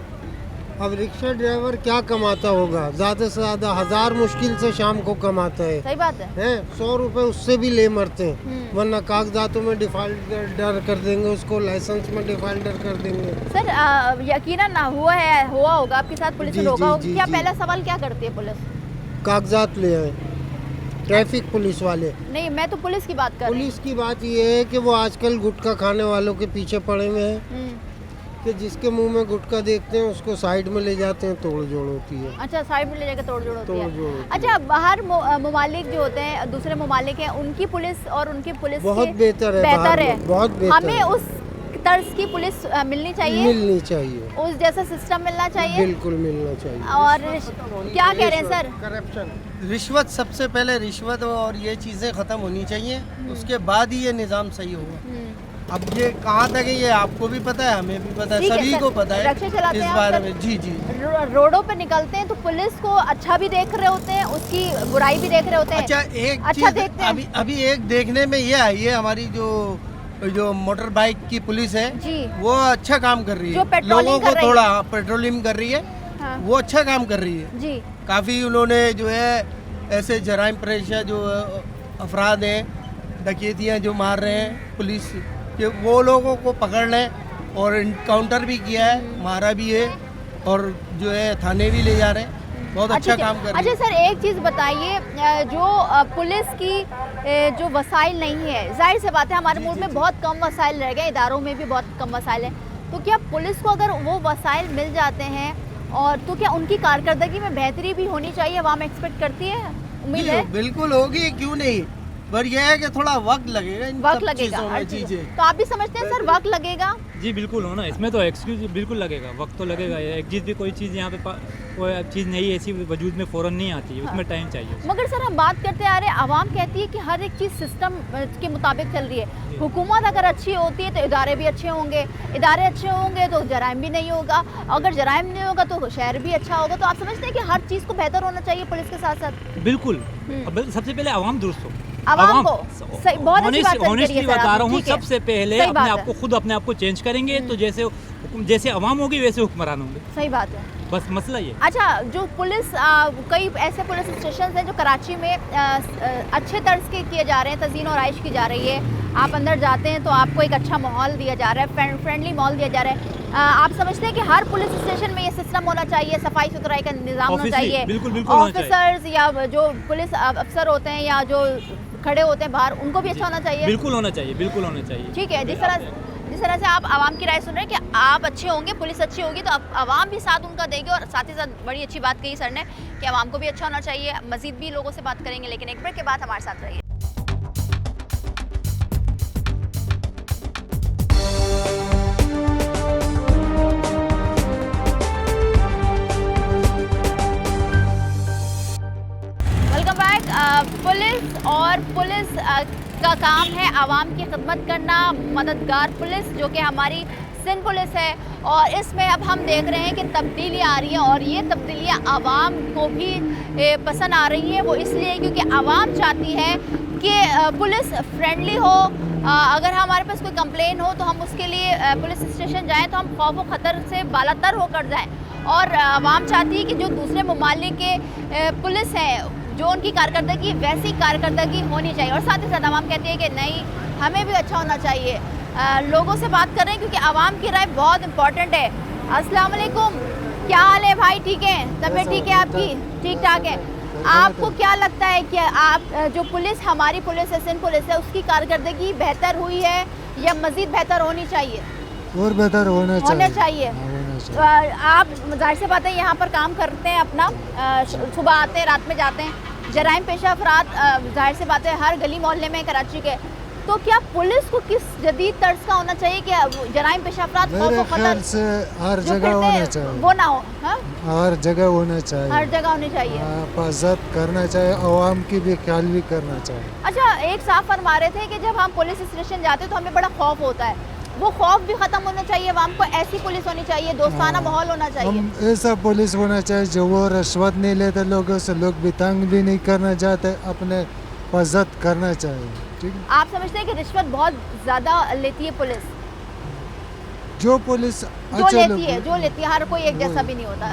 अब रिक्शा ड्राइवर क्या कमाता होगा? ज़्यादा से ज़्यादा 1000 मुश्किल से शाम को कमाता है। सही बात है। 100 रुपए उससे भी ले मरते हैं, वरना कागजातों में डिफाल्टर कर देंगे उसको, लाइसेंस में डिफाल्टर कर देंगे। सर यकीनन ना हुआ होगा आपके साथ, पुलिस ने रोका होगा। क्या पहला सवाल क्या करती है पुलिस? कागजात ले आए ट्रैफिक पुलिस वाले। नहीं, मैं तो पुलिस की बात कर रही हूँ। पुलिस की बात ये है कि वो आजकल गुटखा खाने वालों के पीछे पड़े हुए हैं कि जिसके मुंह में गुटखा देखते हैं उसको साइड में ले जाते हैं, तोड़ जोड़ होती है। अच्छा, साइड में ले जाकर तोड़ जोड़ होती है। अच्छा, बाहर ममालिक जो होते हैं, दूसरे ममालिक हैं, उनकी पुलिस और उनकी पुलिस बहुत बेहतर है, बहुत बेहतर। हमें उस तर्ज की पुलिस मिलनी चाहिए, उस जैसा सिस्टम मिलना चाहिए, बिल्कुल मिलना चाहिए। और क्या कह रहे हैं सर? करप्शन, रिश्वत, सबसे पहले रिश्वत और ये चीज़ें ख़त्म होनी चाहिए, उसके बाद ही ये निज़ाम सही होगा। अब ये कहाँ तक है ये आपको भी पता है, हमें भी पता है, सभी को पता है इस बारे में। जी जी, रोडों पे निकलते हैं तो पुलिस को अच्छा भी देख रहे होते हैं, उसकी बुराई भी देख रहे होते हैं। अच्छा, एक चीज़ अभी एक देखने में ये आई है, हमारी जो मोटर बाइक की पुलिस है जी, वो अच्छा काम कर रही है, लोगों को थोड़ा पेट्रोलिंग कर रही है। हाँ। वो अच्छा काम कर रही है जी। काफ़ी उन्होंने जो है ऐसे जराइम पेशा जो अफराद हैं, डकैतियाँ जो मार रहे हैं, पुलिस कि वो लोगों को पकड़ लें, और इनकाउंटर भी किया है, मारा भी है, और जो है थाने भी ले जा रहे हैं। बहुत अच्छा काम कर रहे हैं। अच्छा सर, एक चीज़ बताइए, जो पुलिस की जो वसाइल नहीं है, जाहिर सी बात है हमारे मुल्क में बहुत कम वसाइल रह गए, इदारों में भी बहुत कम वसाइल हैं, तो क्या पुलिस को अगर वो वसाइल मिल जाते हैं और तो क्या उनकी कारकर्दगी में बेहतरी भी होनी चाहिए, आवाम एक्सपेक्ट करती है, उम्मीद है? बिल्कुल होगी, क्यों नहीं, पर यह है कि थोड़ा वक्त लगेगा, वक्त लगेगा चीजें। तो आप भी समझते हैं सर वक्त लगेगा? जी बिल्कुल हो ना, इसमें तो एक्सक्यूज बिल्कुल लगेगा, वक्त तो लगेगा। एक चीज़ भी, कोई चीज़ यहाँ पे कोई चीज़ नहीं ऐसी वजूद में फ़ौरन नहीं आती है, उसमें टाइम चाहिए। मगर सर हम बात करते आ रहे हैं, आवाम कहती है कि हर एक चीज़ सिस्टम के मुताबिक चल रही है। हुकूमत अगर अच्छी होती है तो इदारे भी अच्छे होंगे, इदारे अच्छे होंगे तो जराइम भी नहीं होगा, अगर जराइम नहीं होगा तो शहर भी अच्छा होगा। तो आप समझते हैं कि हर चीज़ को बेहतर होना चाहिए पुलिस के साथ साथ? बिल्कुल, सबसे पहले आवाम दुरुस्त हो, आवाम को सही, बहुत अच्छी बात ऑनेस्टली बता रहा हूँ, सबसे पहले अपने आप को खुद अपने आप को चेंज करेंगे तो जैसे आवाम होगी वैसे हुक्मरान होंगे। सही बात है, बस मसला ये। अच्छा, जो पुलिस कई ऐसे पुलिस स्टेशन हैं जो कराची में अच्छे तर्ज के किए जा रहे हैं, तज़ीन और आइश की जा रही है, आप अंदर जाते हैं तो आपको एक अच्छा माहौल दिया जा रहा है, फ्रेंडली माहौल दिया जा रहा है। आप समझते हैं कि हर पुलिस स्टेशन में ये सिस्टम होना चाहिए, सफाई सुथराई का निज़ाम होना चाहिए, बिल्कुल ऑफिसर्स या जो पुलिस अफसर होते हैं या जो खड़े होते हैं बाहर, उनको भी अच्छा होना चाहिए? बिल्कुल होना चाहिए, बिल्कुल होना चाहिए। ठीक है, जिस तरह से आप आवाम की राय सुन रहे हैं कि आप अच्छे होंगे, पुलिस अच्छी होगी, तो आवाम भी साथ उनका देंगे। और साथ ही साथ बड़ी अच्छी बात कही सर ने कि आवाम को भी अच्छा होना चाहिए। मजीद भी लोगों से बात करेंगे, लेकिन एक ब्रेक के बाद हमारे साथ रहिए। Welcome back. पुलिस और पुलिस का काम है आवाम की खिदमत करना, मददगार पुलिस जो कि हमारी सिंध पुलिस है। और इसमें अब हम देख रहे हैं कि तब्दीलियाँ आ रही हैं, और ये तब्दीलियाँ आवाम को भी पसंद आ रही हैं। वो इसलिए क्योंकि आवाम चाहती है कि पुलिस फ्रेंडली हो। अगर हमारे पास कोई कंप्लेन हो तो हम उसके लिए पुलिस स्टेशन जाएं तो हम खौफ व ख़तर से बालातर होकर जाएं। और आवाम चाहती है कि जो दूसरे ममालिक के पुलिस है, जो उनकी कारकर्दगी वैसी कारकर्दगी होनी चाहिए। और साथ ही साथ आवाम कहती है कि नहीं, हमें भी अच्छा होना चाहिए। लोगों से बात कर रहे हैं क्योंकि आवाम की राय बहुत इंपॉर्टेंट है। अस्सलाम वालेकुम, क्या हाल है भाई? ठीक है, तबीयत ठीक है आपकी? ठीक ठाक है। आपको क्या लगता है कि आप जो पुलिस, हमारी पुलिस है, सिंध पुलिस है, उसकी कारकर्दगी बेहतर हुई है या मज़ीद बेहतर होनी चाहिए? और बेहतर होना चाहिए। आप जाहिर सी बात है यहाँ पर काम करते हैं अपना, सुबह आते हैं, रात में जाते हैं। जराइम पेशा अफराद जाहिर सी बात है हर गली मोहल्ले में कराची के, तो क्या पुलिस को किस जदीद तर्ज का होना चाहिए कि जराइम पेशा अफराद मेरे ख्याल से हर जगह होना चाहिए, वो ना हो? हाँ, हर जगह होना चाहिए, हर जगह होनी चाहिए, हिफाजत करना चाहिए, आवाम की भी ख्याल भी करना चाहिए। अच्छा, एक साफ फरमा रहे थे कि जब हम पुलिस स्टेशन जाते तो हमें बड़ा खौफ होता है, वो खौफ भी ख़त्म होना चाहिए। आवाम को ऐसी पुलिस होनी चाहिए, दोस्ताना माहौल होना चाहिए। ऐसा पुलिस होना चाहिए जो वो रिश्वत नहीं लेते लोगों से, लोग भी तंग भी नहीं करना चाहते, अपने हिफाजत करना चाहिए। ठीक है, आप समझते हैं कि रिश्वत बहुत ज़्यादा लेती है पुलिस? जो पुलिस जो लेती है, हर कोई एक जैसा भी नहीं होता।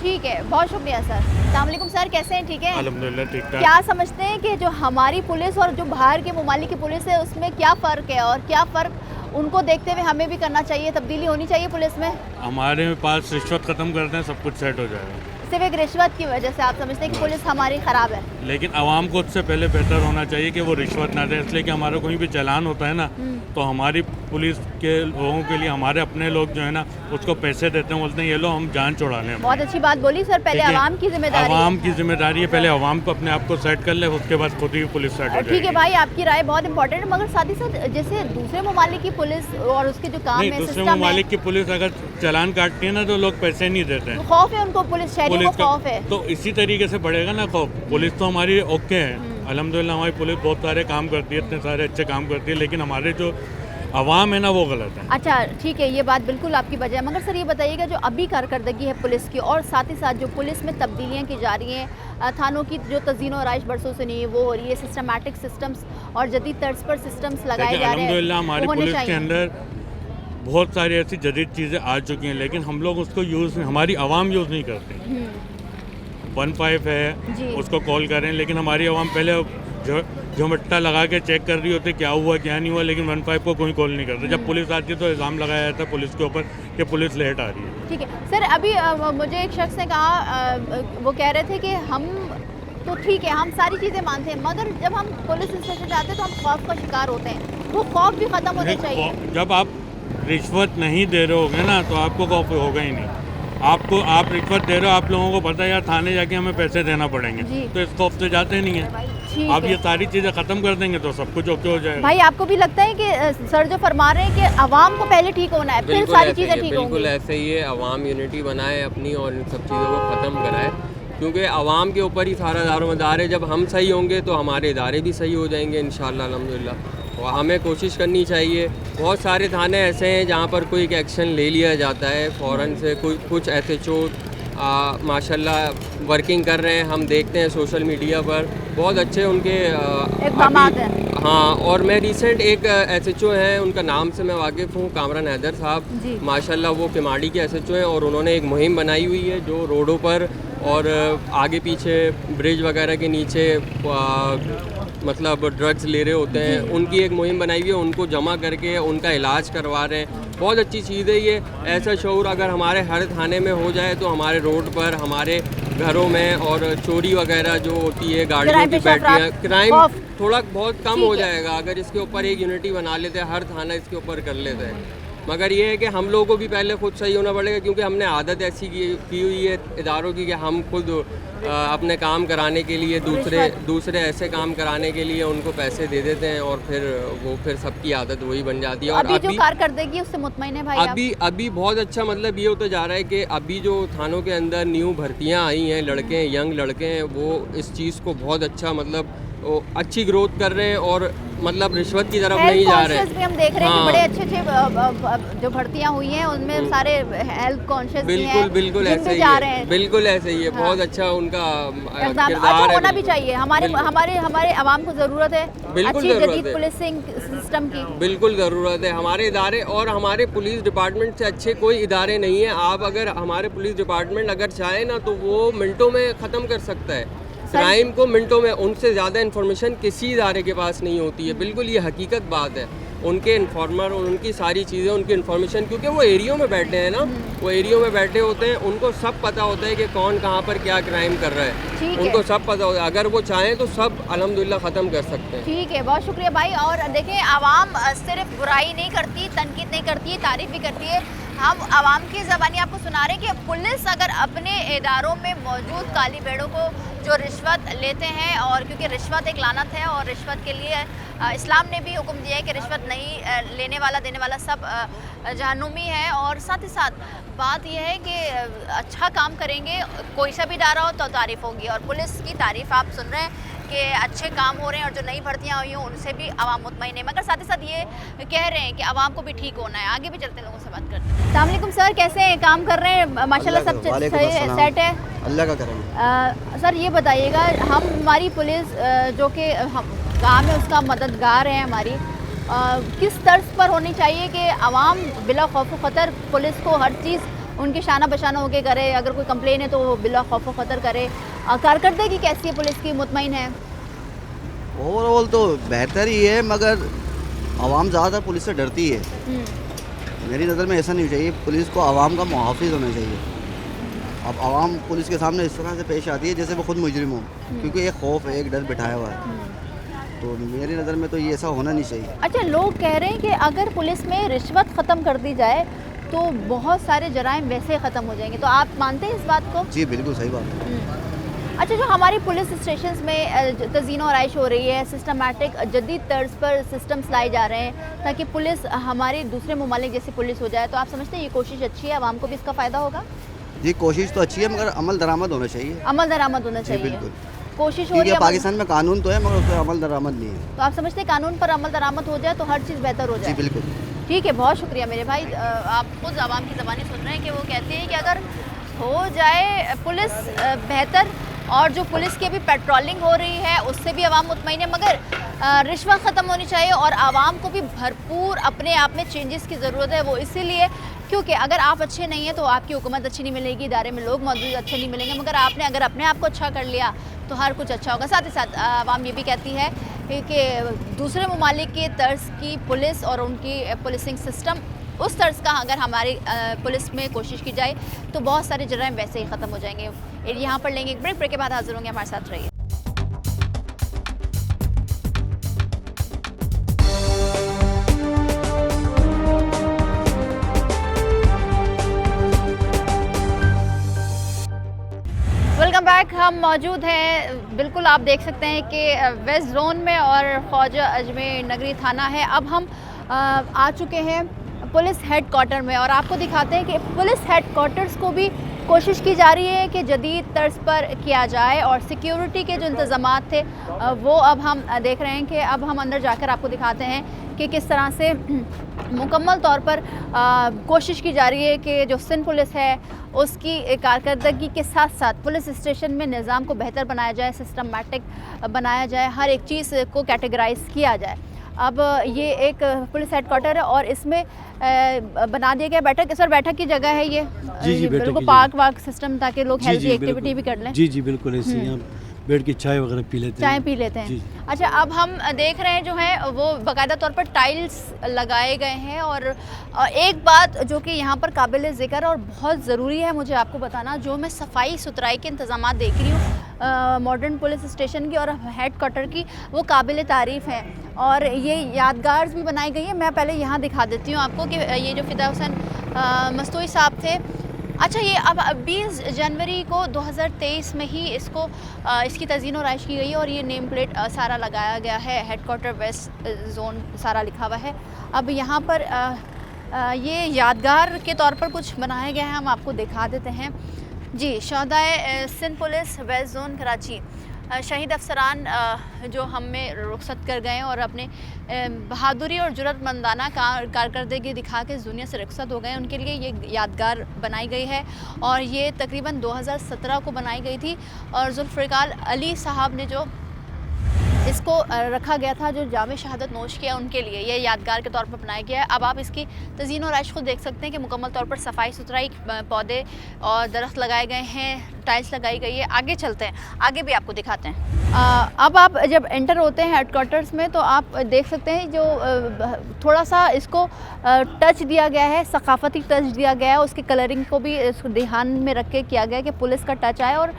ठीक है, बहुत शुक्रिया सर। अस्सलाम वालेकुम सर, कैसे हैं? ठीक है, अल्हम्दुलिल्लाह ठीक ठाक। क्या समझते हैं कि जो हमारी पुलिस और जो बाहर के ममालिक की पुलिस है उसमें क्या फ़र्क है, और क्या फ़र्क उनको देखते हुए हमें भी करना चाहिए, तब्दीली होनी चाहिए पुलिस में? हमारे पास रिश्वत ख़त्म करते हैं, सब कुछ सेट हो जाएगा। सिर्फ एक रिश्वत की वजह से आप समझते हैं कि पुलिस हमारी ख़राब है? लेकिन आवाम को उससे पहले बेहतर होना चाहिए कि वो रिश्वत ना दे, इसलिए कि हमारा कोई भी चालान होता है ना, तो हमारी पुलिस के लोगों के लिए हमारे अपने लोग जो है ना उसको पैसे देते हैं, बोलते हैं ये लो हम जान छुड़ाने हैं। बहुत अच्छी बात बोली सर। पहले आवाम की जिम्मेदारी, आवाम की जिम्मेदारी है, पहले आवाम को अपने आप को सेट कर ले, उसके बाद खुद ही पुलिस सेट हो जाएगी। ठीक है भाई, आपकी राय बहुत इंपॉर्टेंट है, मगर साथ ही साथ जैसे दूसरे ममालिक की पुलिस और उसके जो काम है, दूसरे ममालिक की पुलिस अगर चालान काटती है ना तो लोग पैसे नहीं देते हैं, खौफ है उनको, पुलिस शहरियों को खौफ है। तो इसी तरीके से बढ़ेगा ना खौफ। पुलिस तो हमारी ओके है, अल्हम्दुलिल्लाह हमारी पुलिस बहुत सारे काम करती है, इतने सारे अच्छे काम करती है, लेकिन हमारे जो आवाम है ना वो गलत है। अच्छा ठीक है, ये बात बिल्कुल आपकी वजह है, मगर सर ये बताइएगा जो अभी कारकर्दगी है पुलिस की, और साथ ही साथ जो पुलिस में तब्दीलियाँ की जा रही हैं, थानों की जो तज़ीन और आइश बरसों से नहीं है वो हो रही है, सिस्टमेटिक सिस्टम्स और जदीद तर्ज पर सिस्टम्स लगाए जा रहे हैं, अल्हम्दुलिल्लाह हमारी पुलिस के अंदर बहुत सारी ऐसी जदीद चीज़ें आ चुकी हैं, लेकिन हम लोग उसको हमारी आवाम यूज़ नहीं करते। 15 है उसको कॉल करें, लेकिन हमारी आवाम पहले झुमट्टा लगा के चेक कर रही होती क्या हुआ क्या नहीं हुआ, लेकिन 15 को कोई कॉल नहीं करता। जब पुलिस आती है तो इल्ज़ाम लगाया जाता है पुलिस के ऊपर कि पुलिस लेट आ रही है। ठीक है सर, अभी मुझे एक शख्स ने कहा, वो कह रहे थे कि हम तो ठीक है, हम सारी चीज़ें मानते हैं, मगर जब हम पुलिस स्टेशन जाते हैं तो हम खौफ का शिकार होते हैं, वो खौफ भी ख़त्म होना चाहिए। जब आप रिश्वत नहीं दे रहे होगे ना तो आपको खौफ होगा ही नहीं। आप रिश्वत दे रहे हो, आप लोगों को पता है यार थाने जाके हमें पैसे देना पड़ेंगे, तो इस खौफ से जाते नहीं है। आप ये सारी चीज़ें ख़त्म कर देंगे तो सब कुछ ओके हो जाएगा। भाई आपको भी लगता है कि सर जो फरमा रहे हैं कि आवाम को पहले ठीक होना है, फिर सारी चीज़ें ठीक होंगी? बिल्कुल ऐसे ही है, आवाम यूनिटी बनाए अपनी और इन सब चीज़ों को ख़त्म कराए, क्योंकि आवाम के ऊपर ही सारा दारोमदार है। जब हम सही होंगे तो हमारे इदारे भी सही हो जाएंगे इंशाअल्लाह अल्हम्दुलिल्लाह। और हमें कोशिश करनी चाहिए, बहुत सारे थाने ऐसे हैं जहाँ पर कोई एक्शन ले लिया जाता है फ़ौरन से। कुछ SHO माशाल्लाह वर्किंग कर रहे हैं, हम देखते हैं सोशल मीडिया पर बहुत अच्छे उनके हाँ। और मैं रिसेंट एक SHO हैं, उनका नाम से मैं वाकिफ़ हूँ, कामरान हैदर साहब, माशाल्लाह वो किमाड़ी के SHO हैं, और उन्होंने एक मुहिम बनाई हुई है जो रोडों पर और आगे पीछे ब्रिज वगैरह के नीचे मतलब ड्रग्स ले रहे होते हैं, उनकी एक मुहिम बनाई हुई है, उनको जमा करके उनका इलाज करवा रहे हैं। बहुत अच्छी चीज़ है ये। ऐसा शऊर अगर हमारे हर थाने में हो जाए तो हमारे रोड पर, हमारे घरों में, और चोरी वगैरह जो होती है, गाड़ियों की बैटरियाँ, क्राइम थोड़ा बहुत कम हो जाएगा अगर इसके ऊपर एक यूनिटी बना लेते हैं, हर थाना इसके ऊपर कर लेते हैं। मगर ये है कि हम लोगों को भी पहले खुद सही होना पड़ेगा, क्योंकि हमने आदत ऐसी की हुई है इदारों की कि हम खुद अपने काम कराने के लिए दूसरे ऐसे काम कराने के लिए उनको पैसे दे देते हैं, और फिर सबकी आदत वही बन जाती है। और अभी जो कारकर्दगी उससे मुतमईन है भाई? अभी बहुत अच्छा मतलब ये होता जा रहा है कि अभी जो थानों के अंदर न्यू भर्तियाँ आई हैं, लड़के यंग लड़के हैं, वो इस चीज़ को बहुत अच्छा मतलब अच्छी ग्रोथ कर रहे हैं, और मतलब रिश्वत की तरफ नहीं जा रहे हैं। भी हम देख रहे हैं कि बड़े अच्छे जो भर्तियां हुई हैं उनमें सारे हेल्थ कॉन्शियस बिल्कुल ऐसे ही है, बिल्कुल ऐसे ही है। बहुत अच्छा उनका किरदार होना भी चाहिए। हमारे आवाम को ज़रूरत है अच्छी जदीद पुलिसिंग सिस्टम की, बिल्कुल ज़रूरत है। हमारे इदारे और हमारे पुलिस डिपार्टमेंट से अच्छे कोई इदारे नहीं है। आप अगर हमारे पुलिस डिपार्टमेंट अगर चाहे ना तो वो मिनटों में ख़त्म कर सकता है क्राइम को, मिनटों में। उनसे ज़्यादा इन्फॉर्मेशन किसी इदारे के पास नहीं होती है, बिल्कुल ये हकीकत बात है। उनके इन्फॉर्मर और उनकी सारी चीज़ें, उनकी इन्फॉर्मेशन, क्योंकि वो एरियो में बैठे हैं ना, वो एरियो में बैठे होते हैं, उनको सब पता होता है कि कौन कहाँ पर क्या क्राइम कर रहा है, उनको सब पता होता है। अगर वो चाहें तो सब अल्हम्दुलिल्लाह ख़त्म कर सकते हैं। ठीक है, बहुत शुक्रिया भाई। और देखें, आवाम सिर्फ बुराई नहीं करती, तनकीद नहीं करती, तारीफ भी करती है। हम आवाम की ज़बानी आपको सुना रहे हैं कि पुलिस अगर अपने इदारों में मौजूद काली भेड़ों को जो रिश्वत लेते हैं, और क्योंकि रिश्वत एक लानत है और रिश्वत के लिए इस्लाम ने भी हुक्म दिया है कि रिश्वत नहीं लेने वाला देने वाला सब जहन्नुमी है। और साथ ही साथ बात यह है कि अच्छा काम करेंगे, कोई सा भी इदारा हो तो तारीफ़ होगी। और पुलिस की तारीफ़ आप सुन रहे हैं कि अच्छे काम हो रहे हैं, और जो नई भर्तियाँ हुई हैं उनसे भी आवाम मुतमईन है। मगर साथ ही साथ ये कह रहे हैं कि आवाम को भी ठीक होना है। आगे भी चलते लोगों से बात करते हैं। अस्सलाम वालेकुम सर, कैसे हैं? काम कर रहे हैं माशाल्लाह, सब सही सेट है? अल्लाह का करम। सर ये बताइएगा, हमारी पुलिस जो कि हम काम है उसका मददगार है हमारी, किस तर्ज पर होनी चाहिए कि आवाम बिला खौफ ख़तर पुलिस को हर चीज़ उनके शाना बशाना होके करे, अगर कोई कंप्लेन है तो वो बिला खौफ ख़तर करे? कारकर्दगी कैसी है पुलिस की, मुतमईन है? ओवरऑल तो बेहतर ही है, मगर आवाम ज़्यादातर पुलिस से डरती है। मेरी नज़र में ऐसा नहीं चाहिए, पुलिस को आवाम का मुहाफिज होना चाहिए। अब आवाम पुलिस के सामने इस तरह से पेश आती है जैसे वो खुद मुजरिम हो, क्योंकि एक खौफ है, एक डर बिठाया हुआ है। तो मेरी नज़र में तो ये ऐसा होना नहीं चाहिए। अच्छा, लोग कह रहे हैं कि अगर पुलिस में रिश्वत ख़त्म कर दी जाए तो बहुत सारे जराइम वैसे ही ख़त्म हो जाएंगे, तो आप मानते हैं इस बात को? जी बिल्कुल सही बात है। अच्छा, जो हमारी पुलिस स्टेशन में तज़ीन और आइश हो रही है, सिस्टमेटिक जदीद तर्ज पर सिस्टम्स लाए जा रहे हैं ताकि पुलिस हमारे दूसरे ममालिक जैसी पुलिस हो जाए, तो आप समझते हैं ये कोशिश अच्छी है, आवाम को भी इसका फ़ायदा होगा? जी कोशिश तो अच्छी है, मगर अमल दरामद होना चाहिए। अमल दरामद होना चाहिए, बिल्कुल। कोशिश हो रही है। पाकिस्तान में कानून तो है मगर उस पर अमल दरामद नहीं है। तो आप समझते हैं कानून पर अमल दरामद हो जाए तो हर चीज़ बेहतर हो जाए? जी बिल्कुल। ठीक है, बहुत शुक्रिया मेरे भाई। आप खुद आवाम की ज़बानी सुन रहे हैं कि वो कहते हैं कि अगर हो जाए पुलिस बेहतर, और जो पुलिस की अभी पेट्रोलिंग हो रही है उससे भी आवाम मुतमईन है, मगर रिश्वत ख़त्म होनी चाहिए और आवाम को भी भरपूर अपने आप में चेंजेस की ज़रूरत है। वो इसीलिए क्योंकि अगर आप अच्छे नहीं हैं तो आपकी हुकूमत अच्छी नहीं मिलेगी, इदारे में लोग मौजूद अच्छे नहीं मिलेंगे, मगर आपने अगर अपने आप को अच्छा कर लिया तो हर कुछ अच्छा होगा। साथ ही साथ आवाम ये भी कहती है कि दूसरे ममालिक के तर्ज की पुलिस और उनकी पुलिसिंग सिस्टम उस तर्ज का अगर हमारी पुलिस में कोशिश की जाए तो बहुत सारे जराइम वैसे ही ख़त्म हो जाएंगे। यहाँ पर लेंगे एक ब्रेक के बाद हाजिर होंगे, हमारे साथ रहिए। Welcome back. हम मौजूद हैं, बिल्कुल आप देख सकते हैं कि वेस्ट जोन में और ख्वाजा अजमेर नगरी थाना है। अब हम आ चुके हैं पुलिस हेड क्वार्टर में और आपको दिखाते हैं कि पुलिस हेड क्वार्टर्स को भी कोशिश की जा रही है कि जदीद तर्ज पर किया जाए और सिक्योरिटी के जो इंतज़ामात थे वो अब हम देख रहे हैं कि अब हम अंदर जाकर आपको दिखाते हैं कि किस तरह से मुकम्मल तौर पर कोशिश की जा रही है कि जो सिंध पुलिस है उसकी कारकर्दगी के साथ साथ पुलिस स्टेशन में निज़ाम को बेहतर बनाया जाए, सिस्टमेटिक बनाया जाए, हर एक चीज़ को कैटेगराइज किया जाए। अब ये एक पुलिस हेडक्वार्टर है और इसमें बना दिया गया बैठक। सर बैठक की जगह है ये? जी बिल्कुल पार्क वार्क सिस्टम ताकि लोग हेल्दी एक्टिविटी भी कर लें। जी बिल्कुल ऐसे यहाँ बैठ के चाय वगैरह पी लेते हैं। चाय पी लेते हैं। जी। अच्छा, अब हम देख रहे हैं जो है वो बाकायदा तौर पर टाइल्स लगाए गए हैं। और एक बात जो कि यहाँ पर काबिल ज़िक्र और बहुत ज़रूरी है मुझे आपको बताना, जो मैं सफाई सुथराई के इंतज़ाम देख रही हूँ मॉडर्न पुलिस स्टेशन की और हेड क्वार्टर की, वो काबिल तारीफ़ है। और ये यादगार भी बनाई गई है। मैं पहले यहाँ दिखा देती हूँ आपको कि ये जो फ़िदा हुसैन मस्तूई साहब थे। अच्छा, ये अब 20 जनवरी को 2023 में ही इसकी तज़ीन और आइश की गई है और ये नेम प्लेट सारा लगाया गया है, हेड क्वार्टर वेस्ट जोन सारा लिखा हुआ है। अब यहाँ पर ये यादगार के तौर पर कुछ बनाया गया है, हम आपको दिखा देते हैं। जी, शहदाए Sindh police west zone Karachi, शहीद अफसरान जो हम में रुखसत कर गए और अपने बहादुरी और जुर्रतमंदाना कारकर्दगी दिखा के इस दुनिया से रुखसत हो गए, उनके लिए ये यादगार बनाई गई है। और ये तकरीबन 2017 को बनाई गई थी और जुल्फ़िकार अली साहब ने जो इसको रखा गया था, जो जामे शहादत नोश किया उनके लिए ये यादगार के तौर पर बनाया गया है। अब आप इसकी तज़ीन और आइश को देख सकते हैं कि मुकम्मल तौर पर सफाई सुथराई, पौधे और दरख्त लगाए गए हैं, टाइल्स लगाई गई है। आगे चलते हैं, आगे भी आपको दिखाते हैं। अब आप जब एंटर होते हैं हेड क्वार्टर्स में तो आप देख सकते हैं जो थोड़ा सा इसको टच दिया गया है, सकाफ़ती टच दिया गया है। उसकी कलरिंग को भी ध्यान में रख के किया गया है कि पुलिस का टच आए। और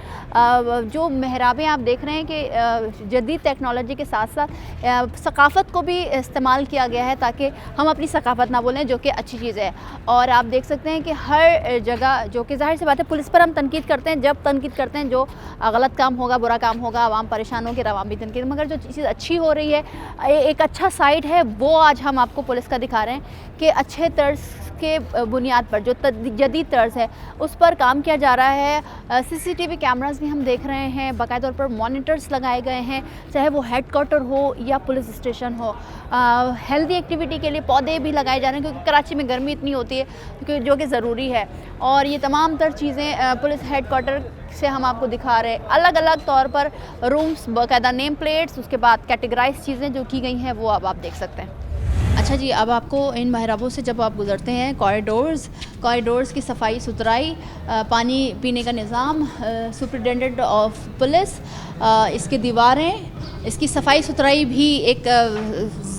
जो मेहराबें आप देख रहे हैं कि जदीद टेक्नोलॉजी के साथ साथ सकाफ़त को भी इस्तेमाल किया गया है ताकि हम अपनी सकाफ़त ना बोलें, जो कि अच्छी चीज़ है। और आप देख सकते हैं कि हर जगह, जो कि ज़ाहिर सी बात है पुलिस पर हम तनकीद करते हैं, जब तनकीद करते हैं जो गलत काम होगा, बुरा काम होगा, आवाम परेशान होगी, आवाम भी तनकीद, मगर जो चीज़ अच्छी हो रही है, एक अच्छा साइड है, वो आज हम आपको पुलिस का दिखा रहे हैं कि अच्छे तर्ज के बुनियाद पर जो जदीद तर्ज है उस पर काम किया जा रहा है। CCTV कैमरास भी हम देख रहे हैं, बाकायदा तौर पर मॉनिटर्स लगाए गए हैं, चाहे वो हेड क्वार्टर हो या पुलिस स्टेशन हो। हेल्दी एक्टिविटी के लिए पौधे भी लगाए जा रहे हैं क्योंकि कराची में गर्मी इतनी होती है जो कि ज़रूरी है। और ये तमाम तर चीज़ें पुलिस हेड क्वार्टर से हम आपको दिखा रहे हैं, अलग अलग तौर पर रूम्स, बाकायदा नेम प्लेट्स, उसके बाद कैटेगराइज चीज़ें जो की गई हैं वो अब आप देख सकते हैं। अच्छा जी, अब आपको इन महराबों से जब आप गुज़रते हैं, कॉरिडोर्स की सफाई सुथराई, पानी पीने का निज़ाम, सुपरिटेंडेंट ऑफ पुलिस, इसकी दीवारें, इसकी सफाई सुथराई भी एक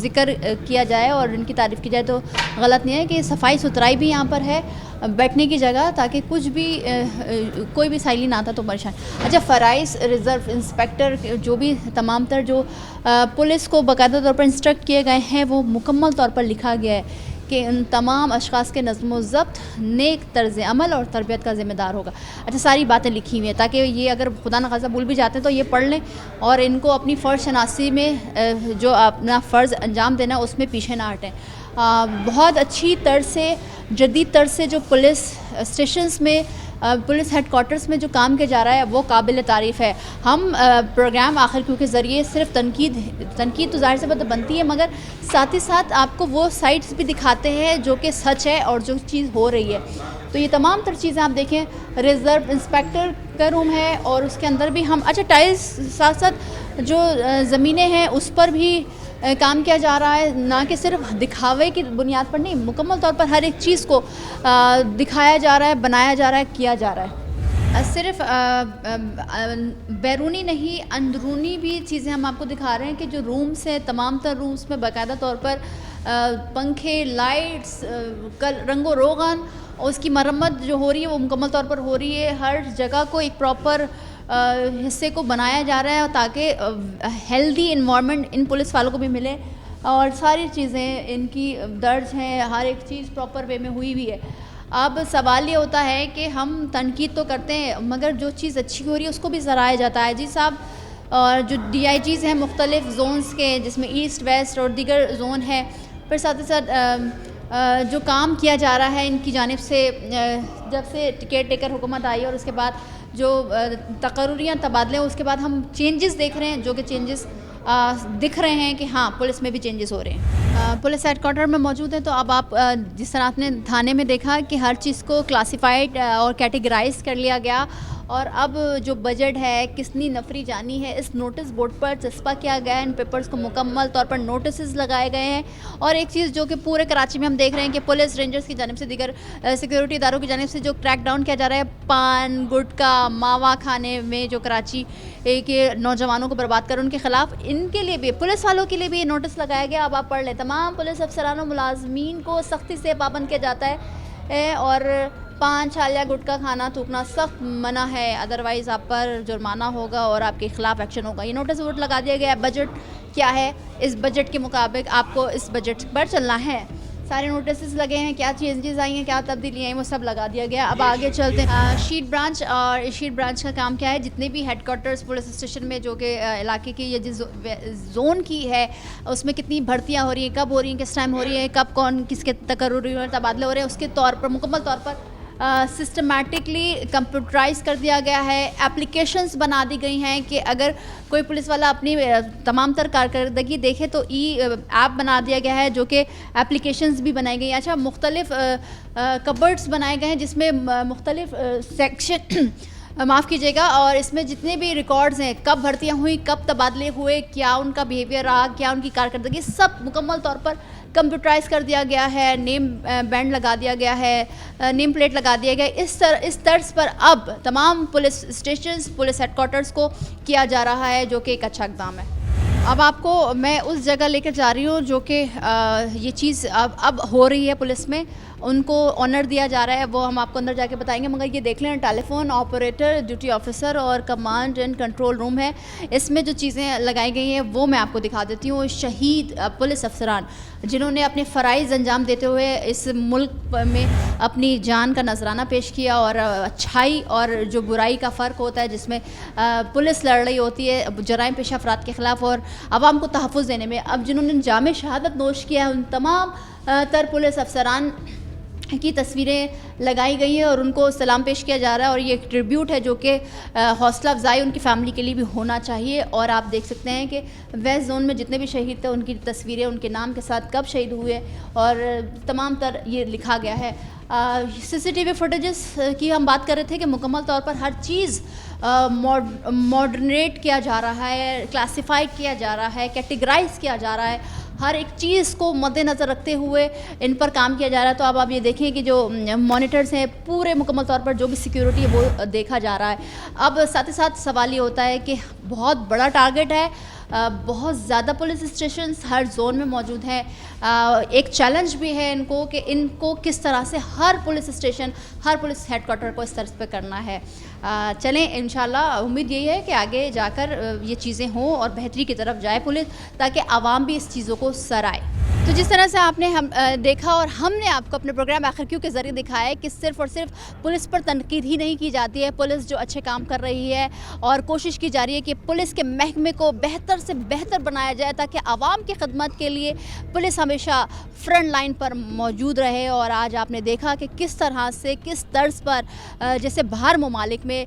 ज़िक्र किया जाए और इनकी तारीफ़ की जाए तो गलत नहीं है कि सफाई सुथराई भी यहाँ पर है, बैठने की जगह, ताकि कुछ भी कोई भी साइलिन आता तो परेशान। अच्छा, फ़राइज़ रिज़र्व इंस्पेक्टर जो भी तमाम तर जो पुलिस को बाकायदा तौर पर इंस्ट्रक्ट किए गए हैं वो मुकम्मल तौर पर लिखा गया है कि उन तमाम अशख़ास के नज़्म व ज़ब्त, नेक तर्ज़ अमल और तरबियत का ज़िम्मेदार होगा। अच्छा, सारी बातें लिखी हुई हैं ताकि ये अगर खुदा न खासा भूल भी जाते हैं तो ये पढ़ लें और इनको अपनी फ़र्ज़ शनासी में जो अपना फ़र्ज़ अंजाम देना उसमें पीछे ना हटें। बहुत अच्छी तर्ज से, जदीद तर्ज से जो पुलिस स्टेशंस में, पुलिस हेड क्वार्टर्स में जो काम किया जा रहा है वो काबिल तारीफ़ है। हम प्रोग्राम आखिर क्यों के ज़रिए सिर्फ तनकीद तो ज़ाहिर से बात बनती है, मगर साथ ही साथ आपको वो साइट्स भी दिखाते हैं जो कि सच है और जो चीज़ हो रही है। तो ये तमाम तर चीज़ें आप देखें, रिज़र्व इंस्पेक्टर का रूम है और उसके अंदर भी हम, अच्छा, टाइल्स साथ साथ जो ज़मीनें हैं उस पर भी काम किया जा रहा है, ना कि सिर्फ दिखावे की बुनियाद पर नहीं, मुकम्मल तौर पर हर एक चीज़ को दिखाया जा रहा है, बनाया जा रहा है, किया जा रहा है। सिर्फ बैरूनी नहीं, अंदरूनी भी चीज़ें हम आपको दिखा रहे हैं कि जो रूम्स हैं, तमाम तर रूम्स में बाकायदा तौर पर पंखे, लाइट्स, रंगो रोगन और उसकी मरम्मत जो हो रही है वो मुकम्मल तौर पर हो रही है। हर जगह को एक प्रॉपर हिस्से को बनाया जा रहा है ताकि हेल्दी इन्वायरमेंट इन पुलिस वालों को भी मिले और सारी चीज़ें इनकी दर्ज हैं, हर एक चीज़ प्रॉपर वे में हुई है। अब सवाल ये होता है कि हम तनकीद तो करते हैं मगर जो चीज़ अच्छी हो रही है उसको भी सराहा जाता है। जी साहब, और जो DIGs हैं मुख्तलिफ़ जोन्स के, जिसमें ईस्ट, वेस्ट और दीगर जोन है, फिर साथ ही साथ जो काम किया जा रहा है इनकी जानिब से, जब से केयर टेकर हुकूमत आई और उसके बाद जो तकर्रुरियाँ तबादले, उसके बाद हम चेंजेस देख रहे हैं, जो कि चेंजेस दिख रहे हैं कि हाँ पुलिस में भी चेंजेस हो रहे हैं। पुलिस हेड क्वार्टर में मौजूद है तो अब आप जिस तरह आपने थाने में देखा कि हर चीज़ को क्लासिफाइड और कैटेगराइज कर लिया गया और अब जो बजट है किसनी नफरी जानी है, इस नोटिस बोर्ड पर चस्पा किया गया है। इन पेपर्स को मुकम्मल तौर पर नोटिस लगाए गए हैं। और एक चीज़ जो कि पूरे कराची में हम देख रहे हैं कि पुलिस, रेंजर्स की जानिब से, दीगर सिक्योरिटी इदारों की जानिब से जो क्रैक डाउन किया जा रहा है पान, गुटखा, मावा खाने में जो कराची के नौजवानों को बर्बाद कर उनके खिलाफ, इनके लिए भी, पुलिस वालों के लिए भी नोटिस लगाया गया। अब आप पढ़ लें, तमाम पुलिस अफसरान और मुलाजमीन को सख्ती से पाबंद किया जाता है और पान, छाल या गुटखा खाना, थूकना सख्त मना है, अदरवाइज़ आप पर जुर्माना होगा और आपके खिलाफ एक्शन होगा। ये नोटिस बोर्ड लगा दिया गया है। बजट क्या है, इस बजट के मुताबिक आपको इस बजट पर चलना है। सारे नोटिस लगे हैं, क्या चेंजेस आई हैं, क्या तब्दीली आई हैं, वो सब लगा दिया गया। अब आगे चलते हैं। शीट ब्रांच, और शीट ब्रांच का काम क्या है, जितने भी हेडक्वार्टर्स पुलिस स्टेशन में जो कि इलाके की या जिस जोन की है उसमें कितनी भर्तियाँ हो रही हैं, कब हो रही हैं, किस टाइम हो रही है, कब कौन किसके तकर्रुरी और तबादले हो रहे हैं, उसके तौर पर मुकम्मल तौर पर सिस्टमेटिकली कंप्यूटराइज कर दिया गया है। एप्लीकेशंस बना दी गई हैं कि अगर कोई पुलिस वाला अपनी तमाम तर कारकर्दगी देखे तो ऐप बना दिया गया है, जो कि एप्लीकेशंस भी बनाई गई हैं। अच्छा, मुख्तलिफ कबर्ड्स बनाए गए हैं जिसमें मुख्तलिफ सेक्शन माफ़ कीजिएगा, और इसमें जितने भी रिकॉर्ड्स हैं, कब भर्तियाँ हुई, कब तबादले हुए, क्या उनका बिहेवियर रहा, क्या उनकी कारकर्दगी, सब मुकम्मल तौर पर कंप्यूटराइज कर दिया गया है। नेम बैंड लगा दिया गया है, नेम प्लेट लगा दिया गया। इस तर्ज पर अब तमाम पुलिस स्टेशंस, पुलिस हेडक्वार्टर्स को किया जा रहा है, जो कि एक अच्छा इक़दाम है। अब आपको मैं उस जगह लेकर जा रही हूँ जो कि ये चीज़ अब हो रही है पुलिस में, उनको ऑनर दिया जा रहा है, वो हम आपको अंदर जाके बताएंगे। मगर ये देख लें, टेलीफोन ऑपरेटर, ड्यूटी ऑफिसर और कमांड एंड कंट्रोल रूम है। इसमें जो चीज़ें लगाई गई हैं वो मैं आपको दिखा देती हूँ। शहीद पुलिस अफसरान जिन्होंने अपने फ़राइज़ अंजाम देते हुए इस मुल्क में अपनी जान का नजराना पेश किया, और अच्छाई और जो बुराई का फ़र्क होता है, जिसमें पुलिस लड़ रही होती है जराइम पेशा अफराद के ख़िलाफ़ और आवाम को तहफ़्फ़ुज़ देने में। अब जिन्होंने जाम शहादत नोश किया है, उन तमाम तर पुलिस अफसरान की तस्वीरें लगाई गई हैं और उनको सलाम पेश किया जा रहा है। और ये एक ट्रिब्यूट है जो कि हौसला अफजाई उनकी फ़ैमिली के लिए भी होना चाहिए। और आप देख सकते हैं कि वेस्ट जोन में जितने भी शहीद थे उनकी तस्वीरें, उनके नाम के साथ कब शहीद हुए और तमाम तर ये लिखा गया है। CCTV फुटेजेस की हम बात कर रहे थे कि मुकम्मल तौर पर हर चीज़ मॉडर्नेट किया जा रहा है, क्लासिफाइड किया जा रहा है, कैटेगराइज किया जा रहा है, हर एक चीज़ को मद्देनज़र रखते हुए इन पर काम किया जा रहा है। तो अब आप ये देखें कि जो मॉनिटर्स हैं पूरे मुकम्मल तौर पर जो भी सिक्योरिटी है वो देखा जा रहा है। अब साथ ही साथ सवाल ये होता है कि बहुत बड़ा टारगेट है, बहुत ज़्यादा पुलिस स्टेशंस हर जोन में मौजूद हैं। एक चैलेंज भी है इनको कि इनको किस तरह से हर पुलिस स्टेशन, हर पुलिस हेडक्वार्टर को इस तरह पे करना है। चलें, इंशाल्लाह उम्मीद यही है कि आगे जाकर ये चीज़ें हों और बेहतरी की तरफ जाए पुलिस, ताकि आवाम भी इस चीज़ों को सराहे। तो जिस तरह से आपने देखा और हमने आपको अपने प्रोग्राम आखिर क्यों के ज़रिए दिखाया है कि सिर्फ़ और सिर्फ पुलिस पर तनकीद ही नहीं की जाती है। पुलिस जो अच्छे काम कर रही है और कोशिश की जा रही है कि पुलिस के महकमे को बेहतर से बेहतर बनाया जाए, ताकि आवाम की खिदमत के लिए पुलिस हमेशा फ्रंट लाइन पर मौजूद रहे। और आज आपने देखा कि किस तरह से, किस तर्ज पर, जैसे बाहर ममालिक में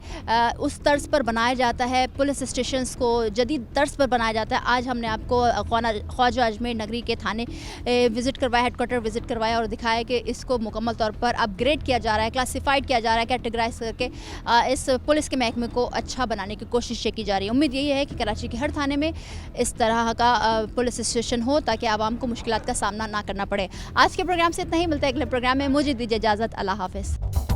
उस तर्ज पर बनाया जाता है, पुलिस स्टेशंस को जदीद तर्ज पर बनाया जाता है। आज हमने आपको ख्वाजा अजमेर नगरी के थाने विज़िट करवाया, हेडक्वार्टर विज़िट करवाया और दिखाया कि इसको मुकम्मल तौर पर अपग्रेड किया जा रहा है, क्लासिफाइड किया जा रहा है, कैटेगराइज करके इस पुलिस के महकमे को अच्छा बनाने की कोशिश की जा रही है। उम्मीद यही है कि कराची के हर थाने में इस तरह का पुलिस स्टेशन हो, ताकि आवाम को मुश्किलात का सामना ना करना पड़े। आज के प्रोग्राम से इतना ही, मिलता है अगले प्रोग्राम में। मुझे दीजिए इजाज़त, अल्लाह हाफ़िज़।